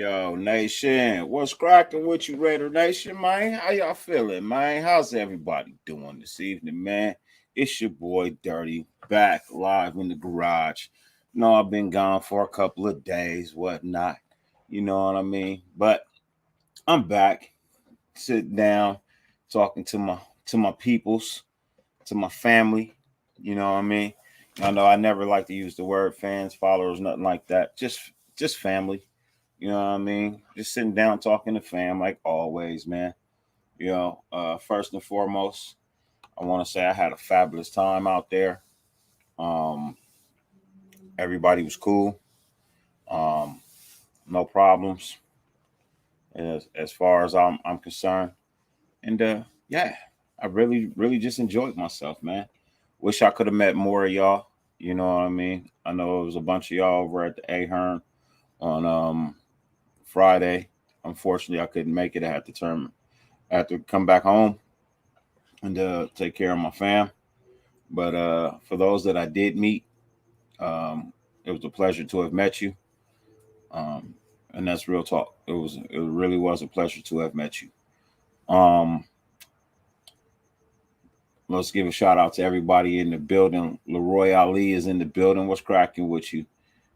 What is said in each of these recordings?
Yo, Nation, what's cracking with you, Raider Nation, man? How y'all feeling, man? How's everybody doing this evening, man? It's your boy Dirty back live in the garage. No, I've been gone for a couple of days, whatnot. You know what I mean? But I'm back, sitting down, talking to my peoples, to my family. You know what I mean? I know I never like to use the word fans, followers, nothing like that. Just family. You know what I mean? Just sitting down talking to fam like always, man. First and foremost, I want to say I had a fabulous time out there. Um, Everybody was cool. Um, no problems as far as I'm concerned. And yeah, I really just enjoyed myself, man. Wish I could have met more of y'all. You know what I mean? I know it was a bunch of y'all over at the Ahern on Friday. Unfortunately, I couldn't make it. I had to come back home and take care of my fam. But for those that I did meet, um, it was a pleasure to have met you. Um, and that's real talk. It really was a pleasure to have met you. Um, let's give a shout out to everybody in the building. Leroy Ali is in the building. What's cracking with you?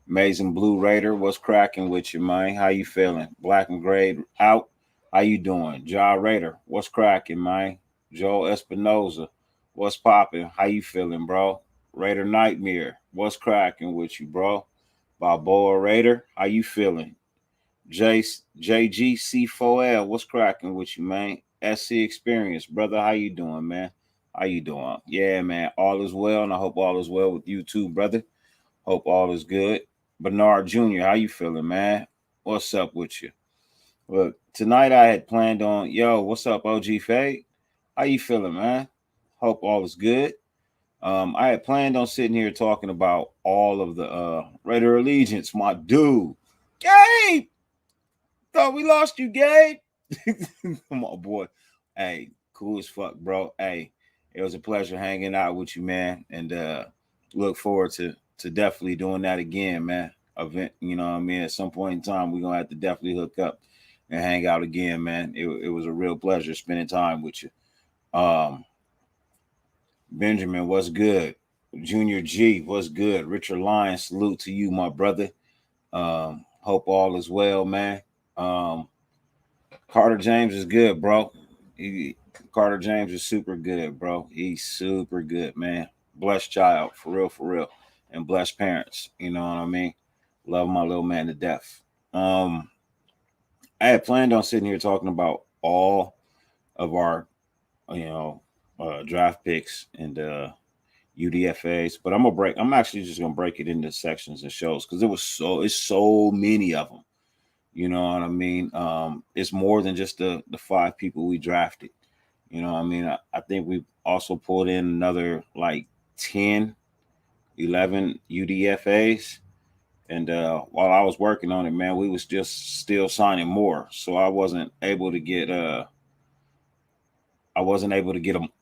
Amazing Blue Raider, what's cracking with you, man? How you feeling? Black and Gray out. How you doing? Ja Raider, what's cracking, man? Joe Espinoza, what's popping? How you feeling, bro? Raider Nightmare, what's cracking with you, bro? Balboa Raider, how you feeling? J JGC4L, what's cracking with you, man? SC Experience, brother, how you doing, man? How you doing? Yeah, man, all is well, and I hope all is well with you too, brother. Hope all is good. Bernard Jr., how you feeling, man? What's up with you? Look, tonight I had planned on, what's up, OG Fade? How you feeling, man? Hope all is good. I had planned on sitting here talking about all of the Raider Allegiance, my dude. Gabe! Thought we lost you, Gabe. Come on, boy. Hey, cool as fuck, bro. Hey, it was a pleasure hanging out with you, man. And look forward to definitely doing that again, man. Event, you know what I mean? At some point in time, we're gonna have to definitely hook up and hang out again, man. It was a real pleasure spending time with you. Um, Benjamin, what's good? Junior G, what's good? Richard Lyon, salute to you, my brother. Hope all is well, man. Um, Carter James is good, bro. Carter James is super good, bro. He's super good, man. Blessed child, for real, and blessed parents. You know what I mean? Love my little man to death. Um, I had planned on sitting here talking about all of our, you know, draft picks and UDFA's, but I'm actually just gonna break it into sections and shows because it's so many of them. You know what I mean? It's more than just the five people we drafted. You know what I mean? I think we also pulled in another like 10, 11 UDFAs. And while I was working on it, man, we was just still signing more. So I wasn't able to get them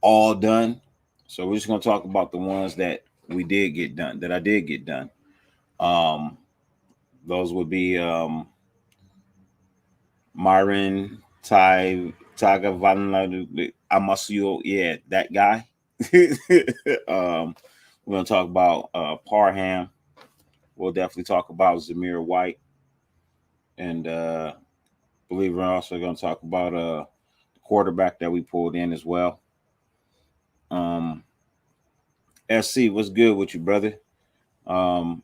all done. So we're just gonna talk about the ones that we did get done, that I did get done. Um, those would be Marvin, Takavoloya, Amasuyo, yeah, that guy. We're gonna talk about Parham. We'll definitely talk about Zamir White, and believe we're also gonna talk about the quarterback that we pulled in as well. Um, SC, what's good with you, brother? Um,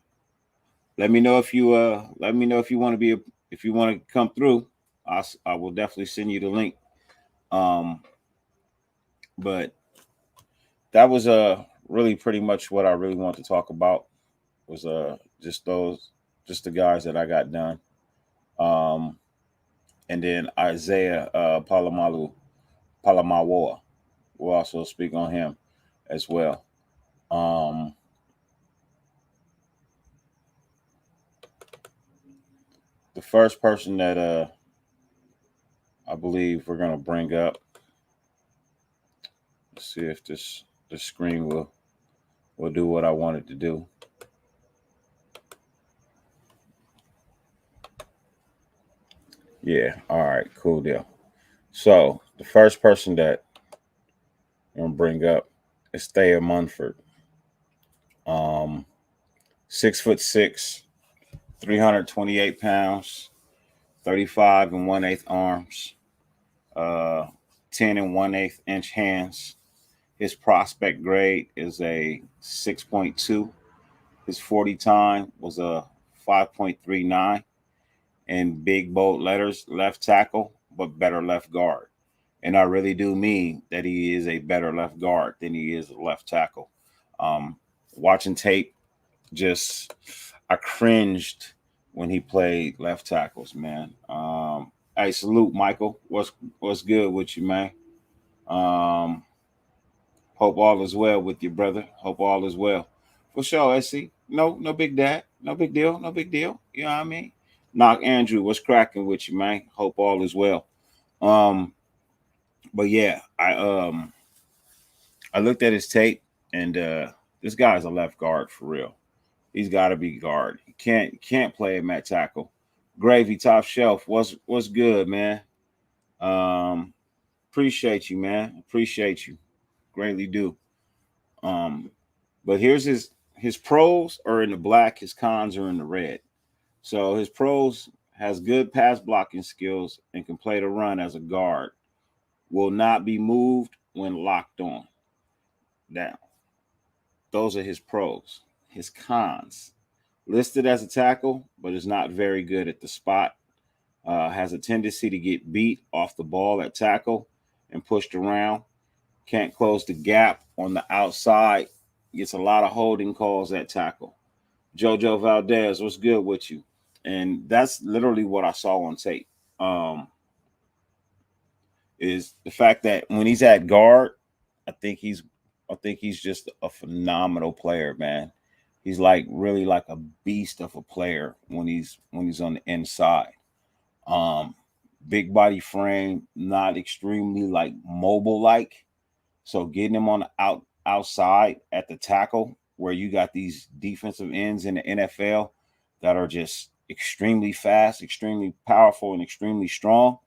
let me know if you want to if you want to come through. I will definitely send you the link. Um, but that was really pretty much what I really want to talk about was just the guys that I got done. Um, and then Isaiah Palamalu we'll also speak on him as well. Um, the first person that I believe we're gonna bring up. Let's see if the screen will do what I want it to do. Yeah. All right. Cool deal. So the first person that I'm gonna bring up is Thea Munford. 6'6", 328 pounds, 35 and 1/8 arms, uh, 10 and 1/8 inch hands. His prospect grade is a 6.2. His 40 time was a 5.39. And big bold letters, left tackle, but better left guard. And I really do mean that he is a better left guard than he is a left tackle. Um, Watching tape, just I cringed when he played left tackles, man. Hey, salute, Michael. What's good with you, man? Um, Hope all is well with you, brother. Hope all is well. For sure, SC. No big dad. No big deal. No big deal. You know what I mean? Knock Andrew, what's cracking with you, man? Hope all is well. Um, but yeah, I looked at his tape and this guy's a left guard for real. He's gotta be guard. He can't play him at tackle. Gravy top shelf. What's good, man? Um, Appreciate you, man. Appreciate you. Greatly do. Um, but here's his pros are in the black, his cons are in the red. So his pros has good pass blocking skills and can play the run as a guard. Will not be moved when locked on. Now, those are his pros. His cons. Listed as a tackle, but is not very good at the spot. Has a tendency to get beat off the ball at tackle and pushed around. Can't close the gap on the outside. Gets a lot of holding calls at tackle. Jojo Valdez, what's good with you? And that's literally what I saw on tape. Um, is the fact that when he's at guard, I think he's I think he's just a phenomenal player, man. He's like really like a beast of a player when he's on the inside. Um, Big body frame, not extremely like mobile like. So getting him on the outside at the tackle where you got these defensive ends in the NFL that are just extremely fast, extremely powerful, and extremely strong,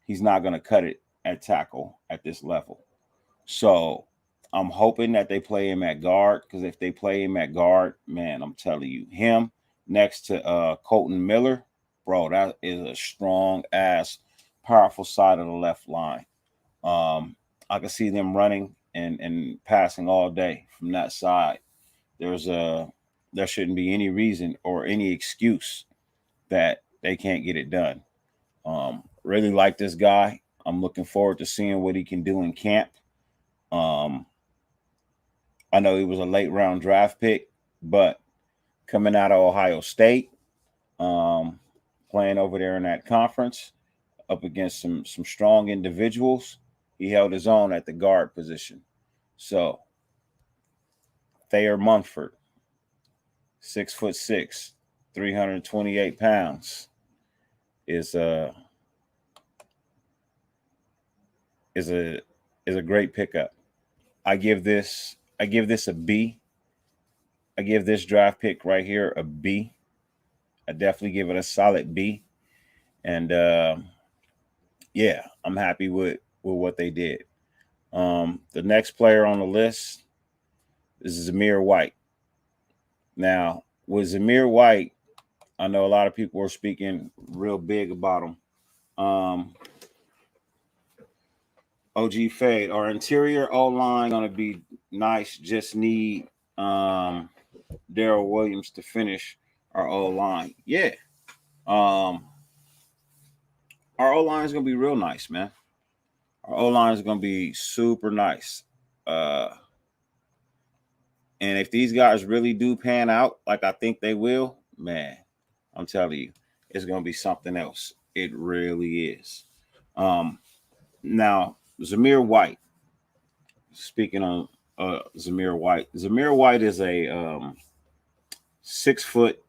he's not going to cut it at tackle at this level. So I'm hoping that they play him at guard because if they play him at guard, man, I'm telling you, him next to Colton Miller, bro, that is a strong ass, powerful side of the left line. Um, I can see them running and passing all day from that side. There's a there shouldn't be any reason or any excuse that they can't get it done. Really like this guy. I'm looking forward to seeing what he can do in camp. Um, I know he was a late round draft pick, but coming out of Ohio State, um, playing over there in that conference, up against some strong individuals, he held his own at the guard position. So Thayer Munford, 6'6", 328 pounds, is a is a is a great pickup. I give this a B. I give this draft pick right here a B. I definitely give it a solid B. And yeah, I'm happy with what they did. The next player on the list is Zamir White. Now, with Zamir White, I know a lot of people are speaking real big about him. OG Fade, our interior O line gonna be nice. Just need Daryl Williams to finish our O line. Yeah, um, our O line is gonna be real nice, man. Our O line is gonna be super nice. Uh, and if these guys really do pan out, like I think they will, man, I'm telling you, it's gonna be something else. It really is. Um, Now, Zamir White. Speaking on Zamir White is a 6 foot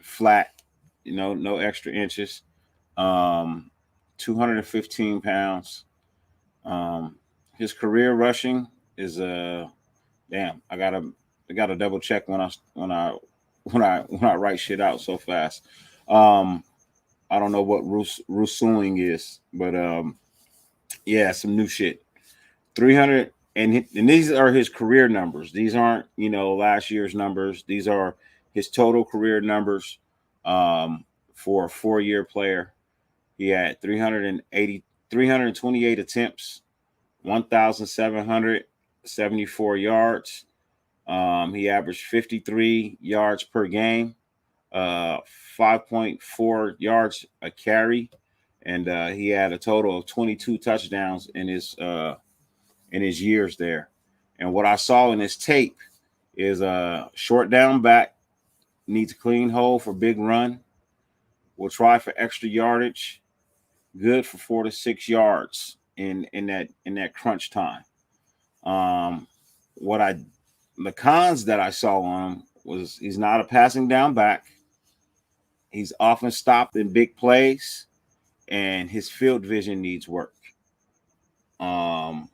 flat, no extra inches, um, 215 pounds. Um, his career rushing is damn. I gotta double check when I write shit out so fast. Um, I don't know what Rusuing is, but yeah, some new shit. 300, and these are his career numbers. These aren't, last year's numbers. These are his total career numbers for a 4-year player. He had 328 attempts, 1,774 yards. He averaged 53 yards per game, 5.4 yards a carry, and he had a total of 22 touchdowns in his years there. And what I saw in his tape is a short down back, needs a clean hole for big run, will try for extra yardage, good for 4 to 6 yards in that crunch time. Um, what I the cons that I saw on him was he's not a passing down back. He's often stopped in big plays, and his field vision needs work. Um,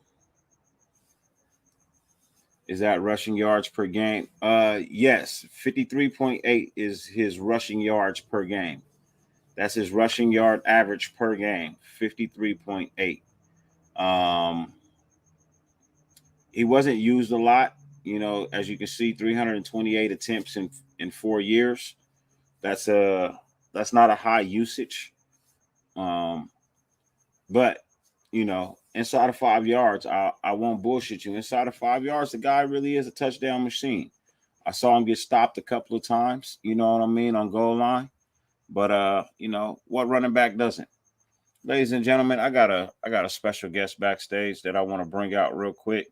is that rushing yards per game? Yes, 53.8 is his rushing yards per game. That's his rushing yard average per game, 53.8. Um, he wasn't used a lot, as you can see, 328 attempts in 4 years. That's not a high usage. Um, but inside of 5 yards, I won't bullshit you. Inside of 5 yards, the guy really is a touchdown machine. I saw him get stopped a couple of times, you know what I mean, on goal line. But what running back doesn't? Ladies and gentlemen, I got a special guest backstage that I want to bring out real quick.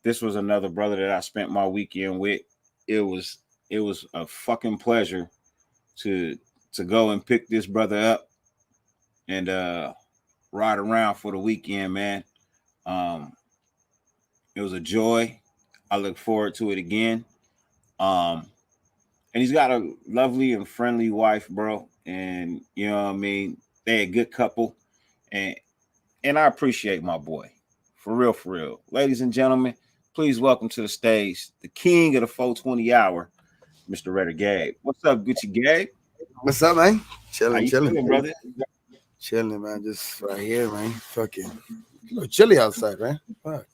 This was another brother that I spent my weekend with. It was a fucking pleasure to go and pick this brother up and ride around for the weekend, man. Um, it was a joy. I look forward to it again. Um, and he's got a lovely and friendly wife, bro. And you know what I mean? They a good couple. And I appreciate my boy. For real, for real. Ladies and gentlemen, please welcome to the stage the king of the 420 hour, Mr. Redder Gabe. What's up, Gucci Gabe? What's up, man? How Chilling, you chilling, feeling, brother? chilling, man. Just right here, man. Fucking a little chilly outside, man. Fuck.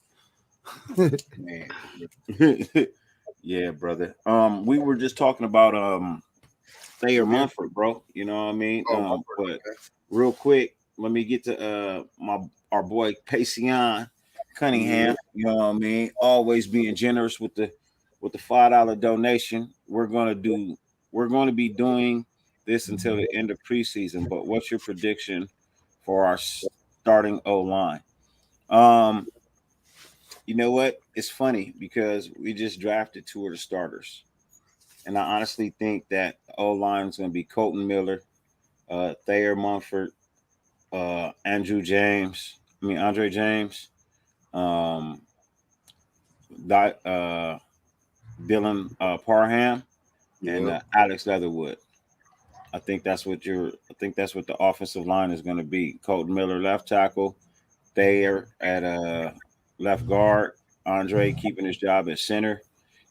Man. Yeah, brother. We were just talking about Thayer Munford, bro. You know what I mean? Oh, my But real quick, let me get to our boy Payson Cunningham. You know what I mean? Always being generous with the $5 donation. We're gonna be doing this until the end of preseason. But what's your prediction for our starting O line? Um, you know what? It's funny because we just drafted 2 of the starters. And I honestly think that the O line is going to be Colton Miller, Thayer Munford, Andre James, um, Dylan Parham, and Yep. Alex Leatherwood. I think that's what the offensive line is going to be. Colton Miller left tackle, Thayer at left guard, Andre keeping his job at center,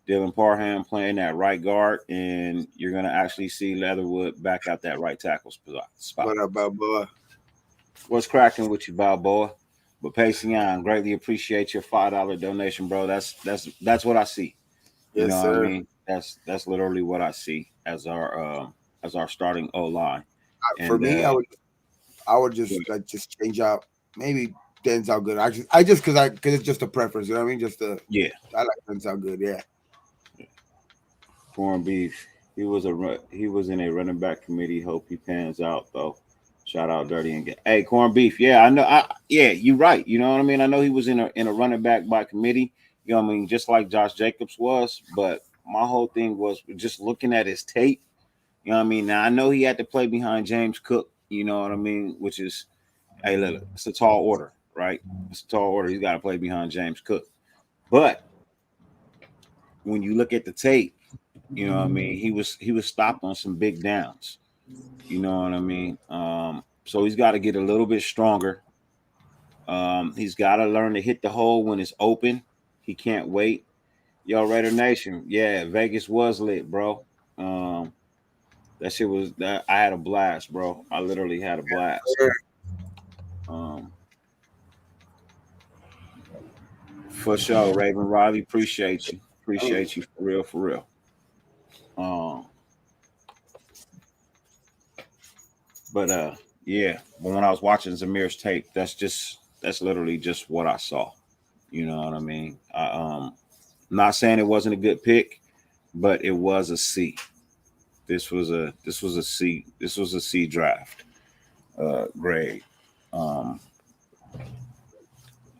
Dylan Parham playing that right guard, and you're going to actually see Leatherwood back out that right tackle spot. What up, boy? What's cracking with you, Balboa? But Pacing on, greatly appreciate your $5 donation, bro. That's what I see. You Yes, know what I sir. mean? That's literally what I see as our starting O line. For And me, I would just change out maybe Denzel Good. I just because it's just a preference. You know what I mean? yeah, I like Denzel Good. Yeah. corned beef. He was in a running back committee. Hope he pans out though. Shout out Dirty and get hey corned beef. Yeah, I know. Yeah, you're right. You know what I mean. I know he was in a running back by committee. You know what I mean, just like Josh Jacobs was. But my whole thing was just looking at his tape. You know what I mean. Now I know he had to play behind James Cook. You know what I mean, which is hey, look, it's a tall order, right? It's a tall order. He's got to play behind James Cook. But when you look at the tape, you know what I mean, he was stopped on some big downs. You know what I mean? So he's got to get a little bit stronger. He's got to learn to hit the hole when it's open. He can't wait. Yo, Raider Nation, yeah, Vegas was lit, bro. Um, That shit was that I had a blast, bro. I literally had a blast. Um, for sure, Raven Riley, appreciate you for real, for real. Um, but yeah. But when I was watching Zamir's tape, that's literally just what I saw. You know what I mean? Not saying it wasn't a good pick, but it was a C. This was a C. This was a C draft grade. Um,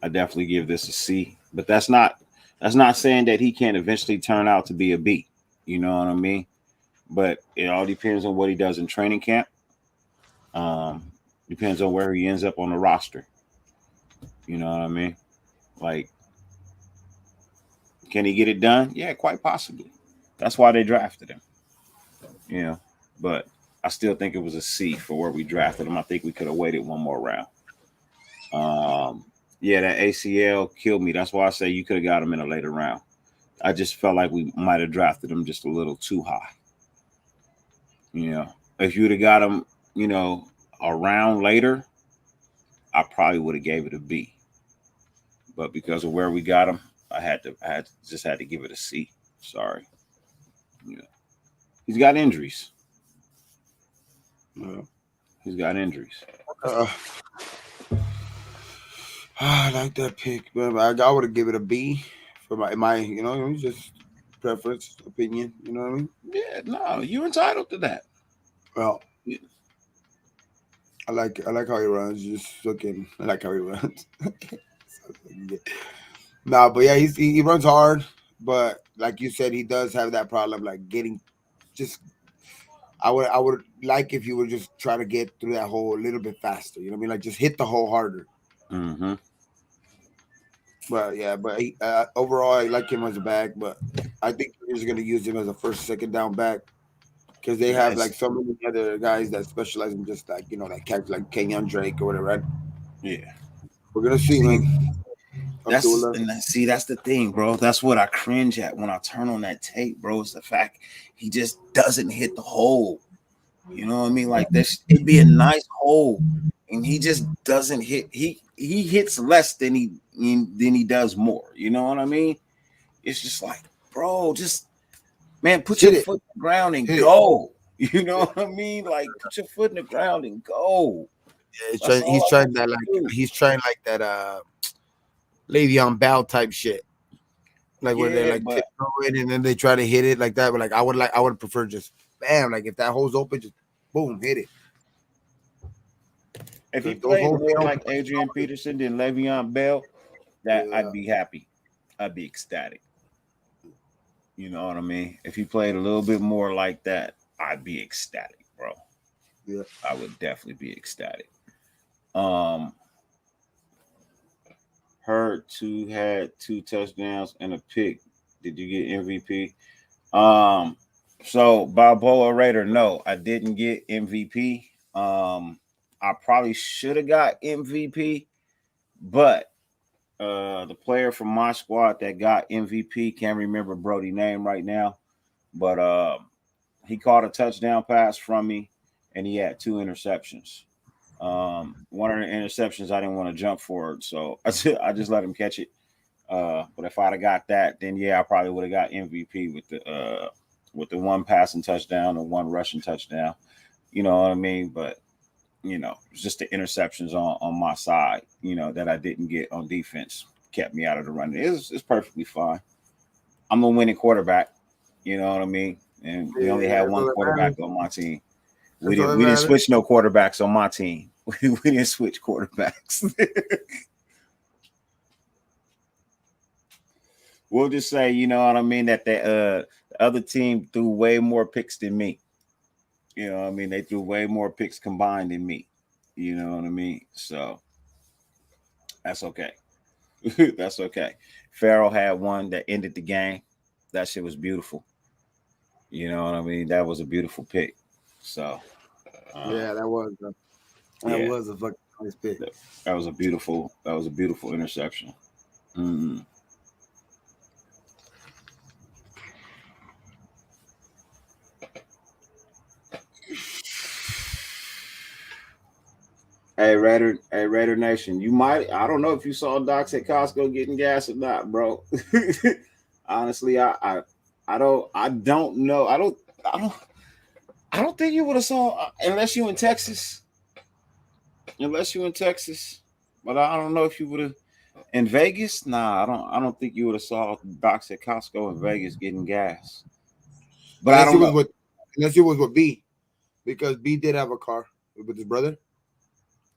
I definitely give this a C, but that's not saying that he can't eventually turn out to be a B. You know what I mean? But it all depends on what he does in training camp. Um, Depends on where he ends up on the roster. You know what I mean? Like, can he get it done? Yeah, quite possibly. That's why they drafted him. You know, but I still think it was a C for where we drafted him. I think we could have waited one more round. Um, yeah, that ACL killed me. That's why I say you could have got him in a later round. I just felt like we might have drafted him just a little too high. You know, if you'd have got him, a round later, I probably would have gave it a B. But because of where we got him, I had to give it a C. Sorry. Yeah. He's got injuries. Yeah. He's got injuries. Uh, I like that pick, but I would have give it a B for my just preference, opinion. You know what I mean? Yeah, no, you entitled to that. Well, Yeah. I like how he runs. Just looking, I like how he runs. Nah, but yeah, he runs hard, but like you said, he does have that problem, like getting just. I would like if you would just try to get through that hole a little bit faster. You know what I mean? Like just hit the hole harder. Mm-hmm. But yeah, but overall, I like him as a back, but I think they're just gonna use him as a first, second down back because they have like That's so many other guys that specialize in just like that catch like Kenyon Drake or whatever. Right? yeah. We're gonna see, See, man. that's Abdullah. and that, see, that's the thing, bro. That's what I cringe at when I turn on that tape, bro. It's the fact he just doesn't hit the hole. You know what I mean? Like this, it'd be a nice hole, and he just doesn't hit. He hits less than he does more. You know what I mean? It's just like, bro, just man, put your Hit it, foot in the ground and hit it. go. You know what I mean? Like, put your foot in the ground and go. Yeah, he's That's trying. all He's I trying want that you to like do. he's trying like that Le'Veon Bell type shit. Like where they're Yeah, like but tiptoeing and then they try to hit it like that. But I would prefer just bam. Like if that hole's open, just boom, hit it. if he Because those played holes more be like open. Adrian Peterson than Le'Veon Bell, that Yeah, I'd be happy. I'd be ecstatic. You know what I mean? If he played a little bit more like that, I'd be ecstatic, bro. yeah. I would definitely be ecstatic. Um, had two touchdowns and a pick. Did you get MVP? So Balboa Raider, no, I didn't get MVP. I probably should have got MVP, but the player from my squad that got MVP, can't remember Brody's name right now, but he caught a touchdown pass from me, and he had two interceptions. One of the interceptions I didn't want to jump for it, so I just let him catch it. But if I'd have got that, then yeah, I probably would have got MVP with the one passing touchdown and one rushing touchdown. You know what I mean? But it's just the interceptions on my side, that I didn't get on defense kept me out of the run. It's perfectly fine. I'm a winning quarterback. You know what I mean? And we only Yeah, had that's one all that matters. quarterback on my team. We That's all didn't that we didn't matters. switch no quarterbacks on my team. We didn't switch quarterbacks. We'll just say, you know what I mean, that the other team threw way more picks than me. You know what I mean? They threw way more picks combined than me. You know what I mean? So that's okay. That's okay. Farrell had one that ended the game. That shit was beautiful. You know what I mean? That was a beautiful pick. So Yeah, that yeah, was a fucking nice pick. that was a beautiful interception. Mm. Raider Nation. You might, I don't know if you saw Docs at Costco getting gas or not, bro. Honestly, I don't know. I don't, I don't think you would have saw unless you in Texas. Unless you in Texas, but I don't know if you would have in Vegas. Nah, I don't think you would have saw Docs at Costco in Vegas getting gas. But I Unless it don't was know. with, unless it was with B, because B did have a car with his brother.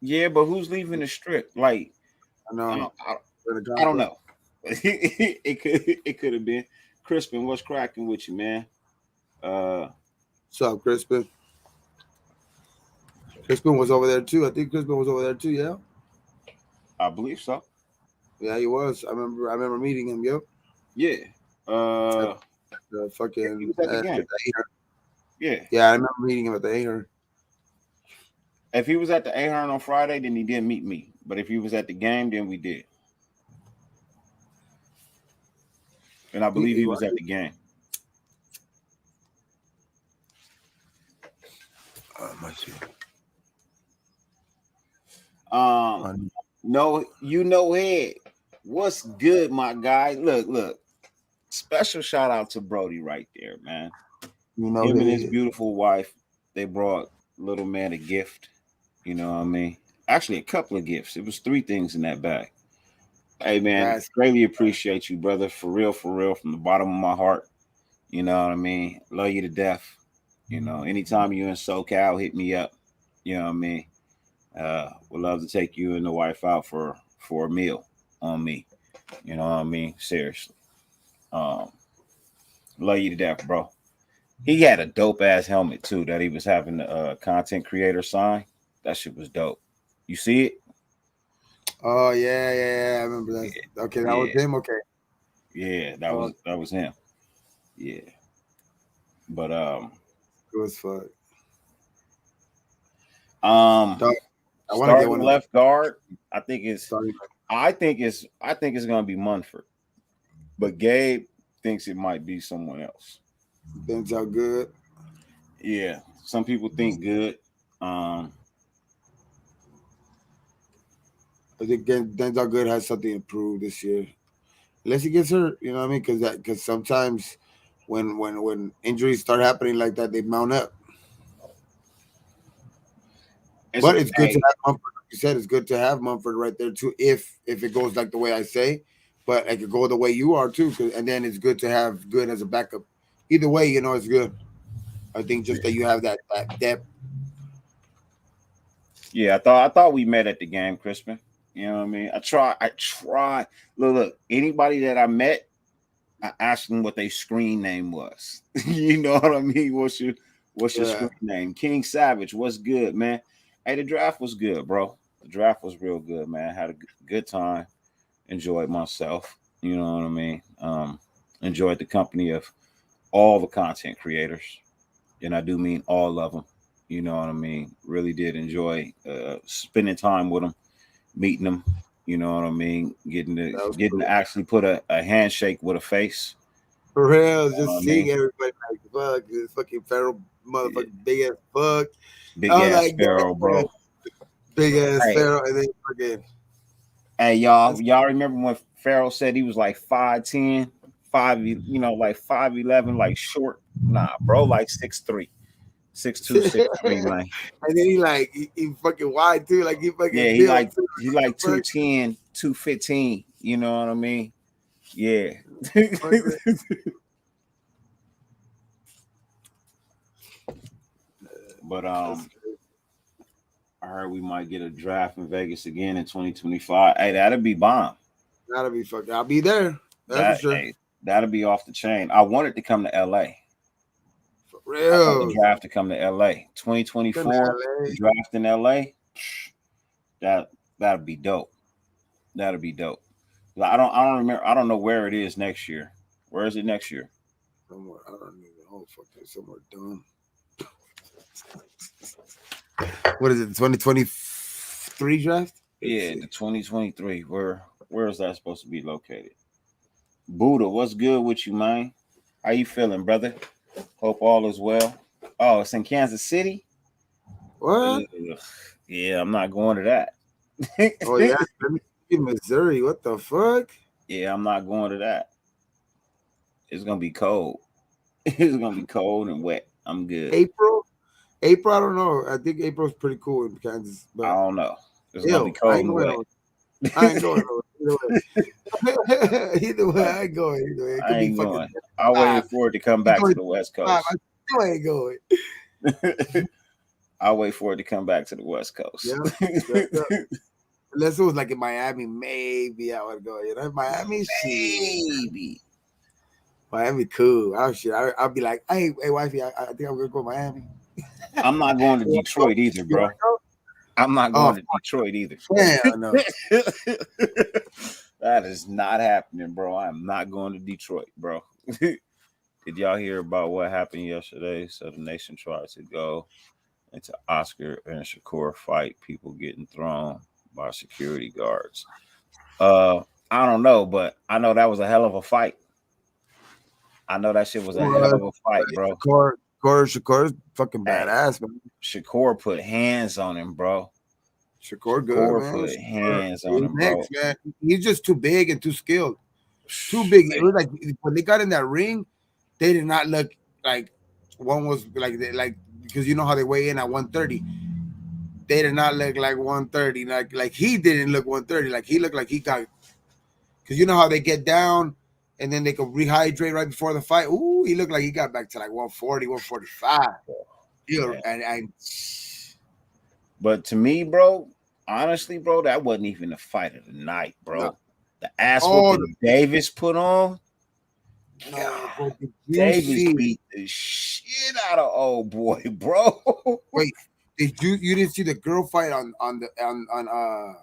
Yeah, but who's leaving the strip? Like I I know. don't, I, For the I don't gospel. know. It could have been. Crispin, what's cracking with you, man? Uh, What's up, Crispin? Crispin was over there too. I think Crispin was over there too. Yeah, I believe so. yeah, he was. I remember meeting him. Yep. Yeah. At Uh, the he fucking was at the at the game. Ahern. Yeah. Yeah, I remember meeting him at the Ahern. If he was at the Ahern on Friday, then he didn't meet me. But if he was at the game, then we did. And I believe He he was. was at the game. My shit. Um, no, you know it. What's good, my guy? Look. Special shout out to Brody right there, man. You know Him and his he. beautiful wife, they brought little man a gift. You know what I mean? Actually, a couple of gifts. It was three things in that bag. Hey, man, That's greatly appreciate you, brother. For real, from the bottom of my heart. You know what I mean? Love you to death. You know, anytime you in SoCal, hit me up. You know what I mean? Would love to take you and the wife out for a meal on me. You know what I mean? Seriously. Um, love you to death, bro. He had a dope ass helmet too that he was having the content creator sign. That shit was dope. You see it? Oh yeah. I remember that. Okay, that was Yeah, him. Okay. yeah. That Oh, was him. Yeah, but it was fuck. um, Dog, I want to get starting one of those. left guard. I think it's Sorry, I think it's gonna be Munford, but Gabe thinks it might be someone else. Ben's out good. Yeah, some people think good. Um, I think Denzel Good has something to prove this year. Unless he gets hurt, you know what I mean? Because sometimes when injuries start happening like that, they mount up. it's But a it's good to hey, have Mumford. Like you said, it's good to have Mumford right there too. If it goes like the way I say, but it could go the way you are too. And then it's good to have Good as a backup. Either way, it's good. I think just that you have that depth. yeah. I thought we met at the game, Crispin. You know what I mean? I try. Look. Anybody that I met, I asked them what their screen name was. You know what I mean? What's your Yeah, screen name? King Savage. What's good, man? Hey, the draft was good, bro. The draft was real good, man. Had a good time. Enjoyed myself. You know what I mean? Enjoyed the company of all the content creators, and I do mean all of them. You know what I mean? Really did enjoy spending time with them, meeting them. You know what I mean? that was Getting to cool. actually put a handshake with a face. For real, You know what just I mean? seeing everybody like fuck this fucking feral Yeah. motherfucking big ass fuck. Big I was ass like, Sparrow, damn, bro. big ass Hey, feral, and then fucking hey, that's y'all remember when Pharaoh said he was like 5'10", like 5'11", like short? Nah, bro, like 6'3", 6'2", 6'3", man. and then he fucking wide too, like he Yeah, fucking built too. he like Fuck, 210, 215. You know what I mean? Yeah. fuck it. But That's I heard we might get a draft in Vegas again in 2025. Hey, that'd be bomb. gotta be fucking. I'll be there. That's for That sure. hey, that'd be off the chain. I wanted to come to LA. For I want the real. draft to come to LA. Come to 2024 LA. draft in LA. That that'd be dope. That'd be dope. I don't remember. I don't know where it is next year. Where is it next year? Somewhere I don't even know. Fuck that. Somewhere dumb. What is it? 2023 draft? Let's Yeah, see. the 2023. Where is that supposed to be located? Buddha, what's good with you, man? How you feeling, brother? Hope all is well. Oh, it's in Kansas City. What? Ugh. Yeah, I'm not going to that. Oh yeah, let me see Missouri. What the fuck? Yeah, I'm not going to that. It's gonna be cold. It's gonna be cold and wet. I'm good. April. April. I don't know. I think April's pretty cool in Kansas, I but don't know. It's gonna be ew, I cold ain't and going wet. over. I ain't going over. Either way. Either way, I ain't going. Either way, it I could be ain't fucking going. I 75. waited for it to come It's back to only the West 75. I Coast. still ain't going. I wait for it to come back to the West Yeah, Coast. straight up. Unless it was like in Miami, maybe I would go. You know, Miami, shit. Maybe. Miami, cool. Oh shit, I'll be like, hey, wifey, I think I'm gonna go to Miami. I'm not going to You wanna go? Detroit either, You wanna bro. go? I'm not Oh, going to Detroit either. hell no. That is not happening, bro. I'm not going to Detroit, bro. Did y'all hear about what happened yesterday? So the nation tried to go into Oscar and Shakur fight, people getting thrown by security guards. I don't know, but I know that was a hell of a fight. I know that shit was a hell of a fight, bro. Shakur's fucking Hey, badass, man. Shakur put hands on him, bro. Shakur good, Shakur man. put Shakur, hands on he's him, bro. next, man. He's just too big and too skilled. Too big. It Hey, was like when they got in that ring, they did not look like one was like because you know how they weigh in at 130. They did not look like 130. Like he didn't look 130. Like he looked like he got because you know how they get down and then they could rehydrate right before the fight. Ooh, he looked like he got back to like 140, 145. Yeah, man. and But to me, bro, honestly, bro, that wasn't even the fight of the night, no, bro. The ass oh whooping Davis put on. no, God, but did you Davis see? beat the shit out of old boy, bro. Wait, did you didn't see the girl fight on the on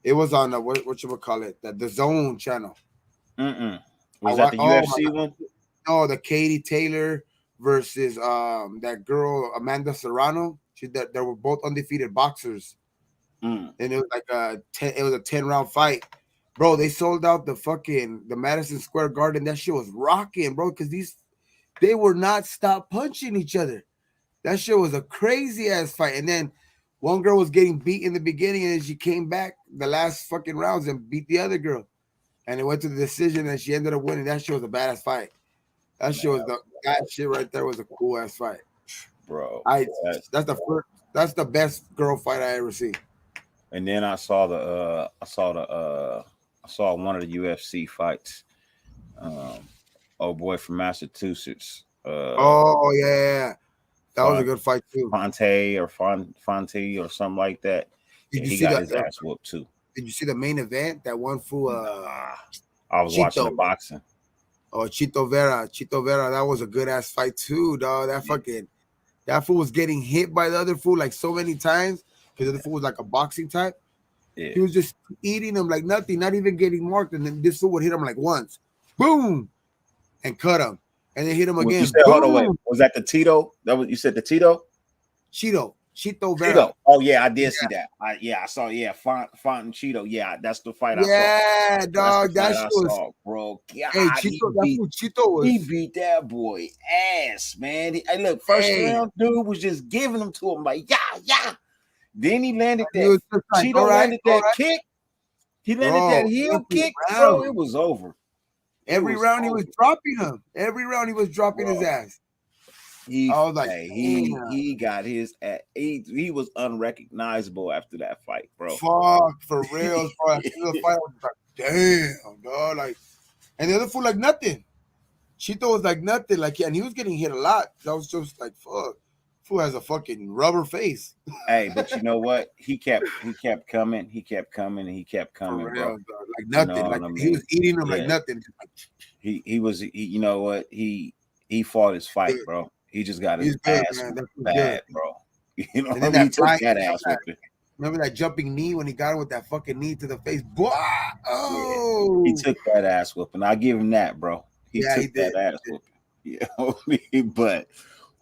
it was on the what you would call it the Zone channel. Mm-mm. I Was that watch. the Oh my UFC god, one? no, the Katie Taylor versus that girl Amanda Serrano. That they were both undefeated boxers, Mm. and it was like a 10 round fight. Bro, they sold out the Madison Square Garden. That shit was rocking, bro, because they were not stop punching each other. That shit was a crazy ass fight. And then one girl was getting beat in the beginning, and then she came back the last fucking rounds and beat the other girl. And it went to the decision, and she ended up winning. That shit was a badass fight. That shit right there was a cool ass fight. Bro. I That's, that's the best girl fight I ever seen. and then I saw one of the UFC fights. Um, oh boy from Massachusetts. Oh yeah, that was a Font, good fight too. Fonte or something like that. Did Yeah, you he see got the his ass whooped too. Did you see the main event that one for Nah, I was watching the Chito? boxing. Oh, Chito Vera. That was a good ass fight too, dog. That fool was getting hit by the other fool like so many times because the other fool was like a boxing type. Yeah. He was just eating him like nothing, not even getting marked. And then this fool would hit him like once, boom, and cut him, and then hit him You again, said, hold on, wait. boom. Was that the Tito? That was you said the Tito? Chito Vera. Tito. Oh yeah, I did see that. I saw. Yeah, Font and Cheeto. Yeah, that's the fight I saw. Yeah, That's the dog. That fight shit I was. saw, bro. Hey, God, Chito. That fool Chito he was. beat that boy ass, man. Hey, look, first Hey, round, dude was just giving him to him like yeah. Then he landed he that. was just like, Cheeto landed all that right, kick. He landed that bro. heel Every kick, bro. It round, was over. It every was round he over, was dropping him. Every round he was dropping his bro. ass. He I was like, hey, damn. he got his he was unrecognizable after that fight, bro. Fuck for real. For the fight, I was like, damn, dog. Like, and the other fool like nothing. Chito was like nothing. Like, yeah, and he was getting hit a lot. I was just like, fuck. Fool has a fucking rubber face. Hey, but you know what? He kept coming, he kept coming, and he kept For coming, real, bro. dog. Like You know nothing. what Like I he was mean? eating them like Yeah. nothing. You know what? He fought his fight, Good. bro. He just got his He's good, ass man. whooped That was good. bad, bro. You know And what I then mean? He that took flying, that ass whooping. remember that jumping knee when he got him with that fucking knee to the face? Bwah! Yeah. He Oh, took that ass whooping. I give him that, bro. He yeah, took he did. that ass whooping. You know what I mean? But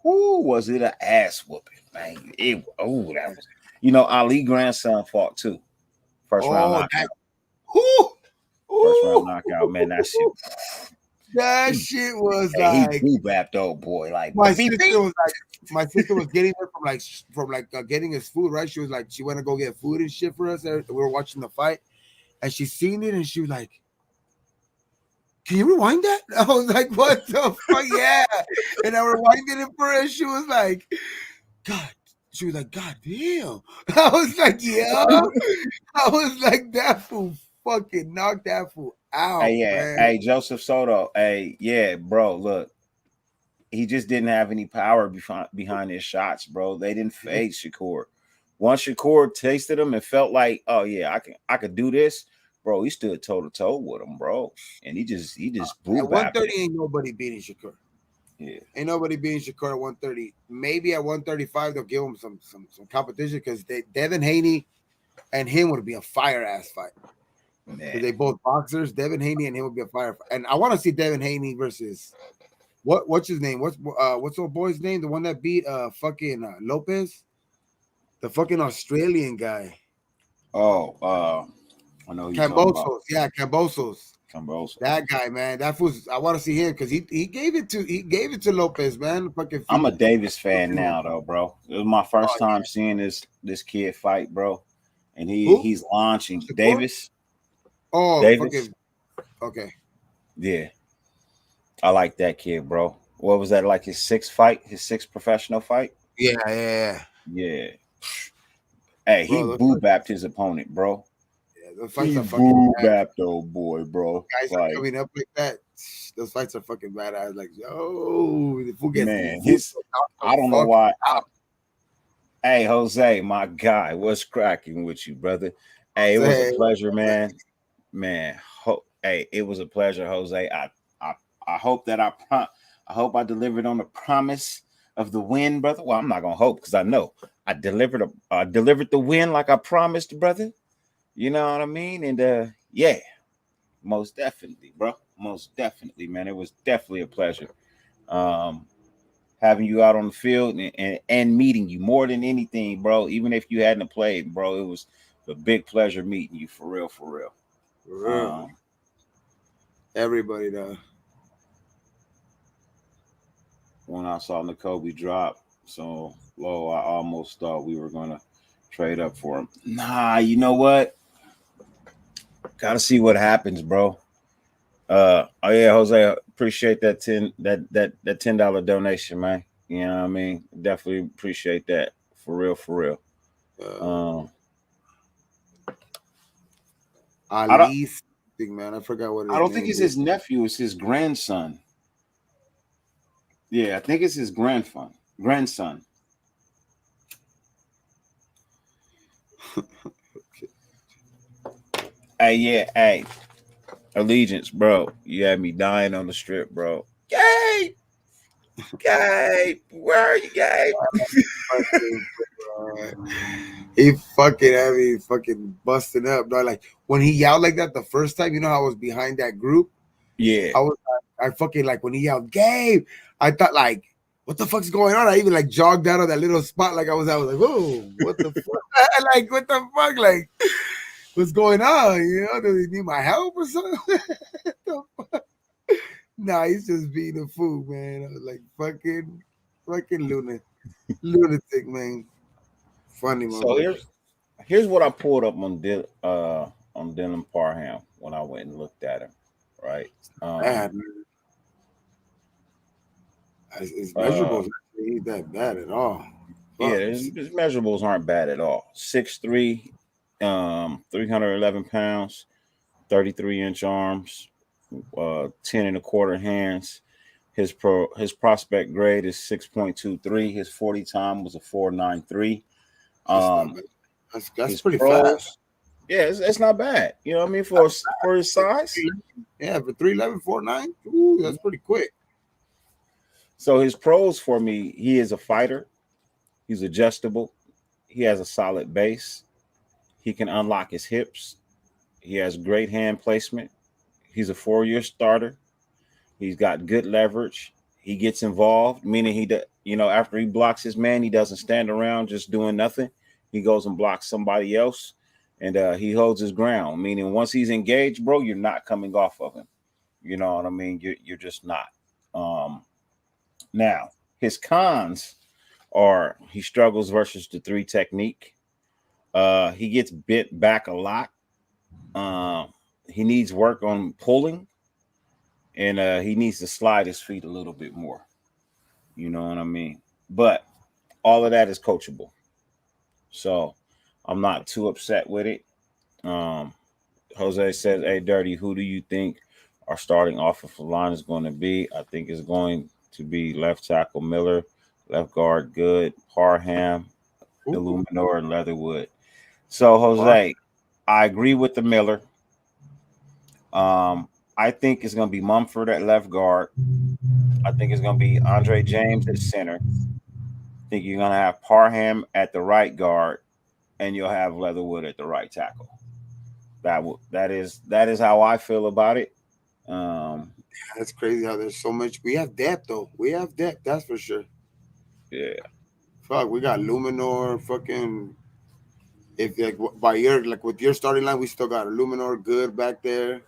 who was it an ass whooping? Man, that was Ali grandson fought too. First round Oh, knockout. Ooh, First round ooh. knockout, man. That shit. That shit was Hey, like he boo bapped old boy. Like, my beep, sister beep. was like my sister was getting her from getting us food, right? She was like she went to go get food and shit for us. We were watching the fight, and she seen it, and she was like, "Can you rewind that?" I was like, "What the fuck?" Yeah, and I rewinded it for her. And she was like, "God." She was like, "God damn." I was like, "Yeah." I was like, "That fool fucking knocked that fool Hey, out, yeah. man." Hey, Joseph Soto. Hey, yeah, bro. Look, he just didn't have any power behind his shots, bro. They didn't fade Shakur. Once Shakur tasted him and felt like, oh yeah, I could do this, bro. He stood toe to toe with him, bro, and he just boo At bapped him. 130, ain't nobody beating Shakur. Yeah, Ain't nobody beating Shakur at 130. Maybe at 135 they'll give him some competition because Devin Haney and him would be a fire ass fight because man. they both boxers. Devin Haney and him would be a fire. And I want to see Devin Haney versus what's his name? What's the boy's name? The one that beat fucking Lopez, the fucking Australian guy. Oh, I know who you're talking about. Cambosos, yeah, Cambosos. Cambosos. That guy, man, that was. I want to see him because he gave it to Lopez, man. Fucking I'm a Davis fan now, though, bro. It was my oh, first time seeing this kid fight, bro, and who? he's launching Shakur? Davis. Oh, Davis, fucking okay. yeah, I like that kid, bro. What was that like? His sixth professional fight? Yeah. Yeah. Hey, he Bro, those boo fights, bapped his opponent, bro. yeah, those fights He are fucking boo bad. bapped old boy, bro. Guys are Like, coming up like that. Those fights are fucking badass. Like, yo, the man, fool I don't know fuck why. out. Hey, Jose, my guy, what's cracking with you, brother? Hey, it was a Say, pleasure, man. Man, hey, it was a pleasure, Jose. I, I hope that I hope I delivered on the promise of the win, brother. Well, I'm not gonna hope because I know I delivered the win like I promised, brother. You know what I mean? And yeah, most definitely, bro. Most definitely, man. It was definitely a pleasure. Um, having you out on the field and meeting you more than anything, bro. Even if you hadn't played, bro, it was a big pleasure meeting you for real, for real. for real. Um, Everybody does. when I saw N'Kobe drop so low, I almost thought we were gonna trade up for him. Nah, you know what? Gotta see what happens, bro. Oh yeah, Jose, appreciate that $10 donation, man. You know what I mean? Definitely appreciate that for real, for real. Uh, Um, I don't, Ali thing, man. I forgot what I his don't think name it's is. his nephew. It's his grandson. Yeah, I think it's his grandson. Hey, yeah, hey, Allegiance, bro. You had me dying on the strip, bro. Gabe, Gabe, where are you, Gabe? Fucking, he fucking had me fucking busting up, dog. Like when he yelled like that the first time, you know, I was behind that group. Yeah, I was, I fucking like when he yelled, "Gabe!" I thought like, what the fuck's going on? I even like jogged out of that little spot, like I was like, "Whoa, what the fuck?" Like, what the fuck? Like, what's going on? You know, does he need my help or something? Nah, he's just being a fool, man. I was like, fucking lunatic, man. Funny so motherfucker. here's what I pulled up on Dylan Parham when I went and looked at him. Right. Bad, Um. man. His Uh. measurables actually ain't that bad at all. Yeah, Fuck. his measurables aren't bad at all. 6'3", 311 pounds, 33-inch arms, 10 and a quarter hands. His prospect grade is 6.23. His 40 time was a 4.93. That's not Um, bad. That's his pretty fast. pros, yeah, it's not bad. You know what I mean for his size. Yeah, for 311, 4.9, ooh, that's pretty quick. So his pros for me, he is a fighter. He's adjustable. He has a solid base. He can unlock his hips. He has great hand placement. He's a 4-year starter. He's got good leverage. He gets involved, meaning after he blocks his man, he doesn't stand around just doing nothing. He goes and blocks somebody else, and he holds his ground. Meaning, once he's engaged, bro, you're not coming off of him. You know what I mean? You're just not. Um, Now his cons are he struggles versus the three technique. He gets bit back a lot. He needs work on pulling, and he needs to slide his feet a little bit more. You know what I mean? But all of that is coachable, so I'm not too upset with it. Um, Jose says, "Hey, Dirty, who do you think our starting offensive line is going to be?" I think it's going to be left tackle Miller, left guard Good, Parham, Ooh, Illuminor, and Leatherwood. So, Park. Jose, I agree with the Miller. Um, I think it's going to be Mumford at left guard. I think it's going to be Andre James at center. I think you're going to have Parham at the right guard, and you'll have Leatherwood at the right tackle. That is how I feel about it. Um, That's crazy how there's so much. We have depth though. We have depth. That's for sure. yeah, Fuck, we got Luminor. Fucking if like by your like with your starting line, we still got Luminor good back there,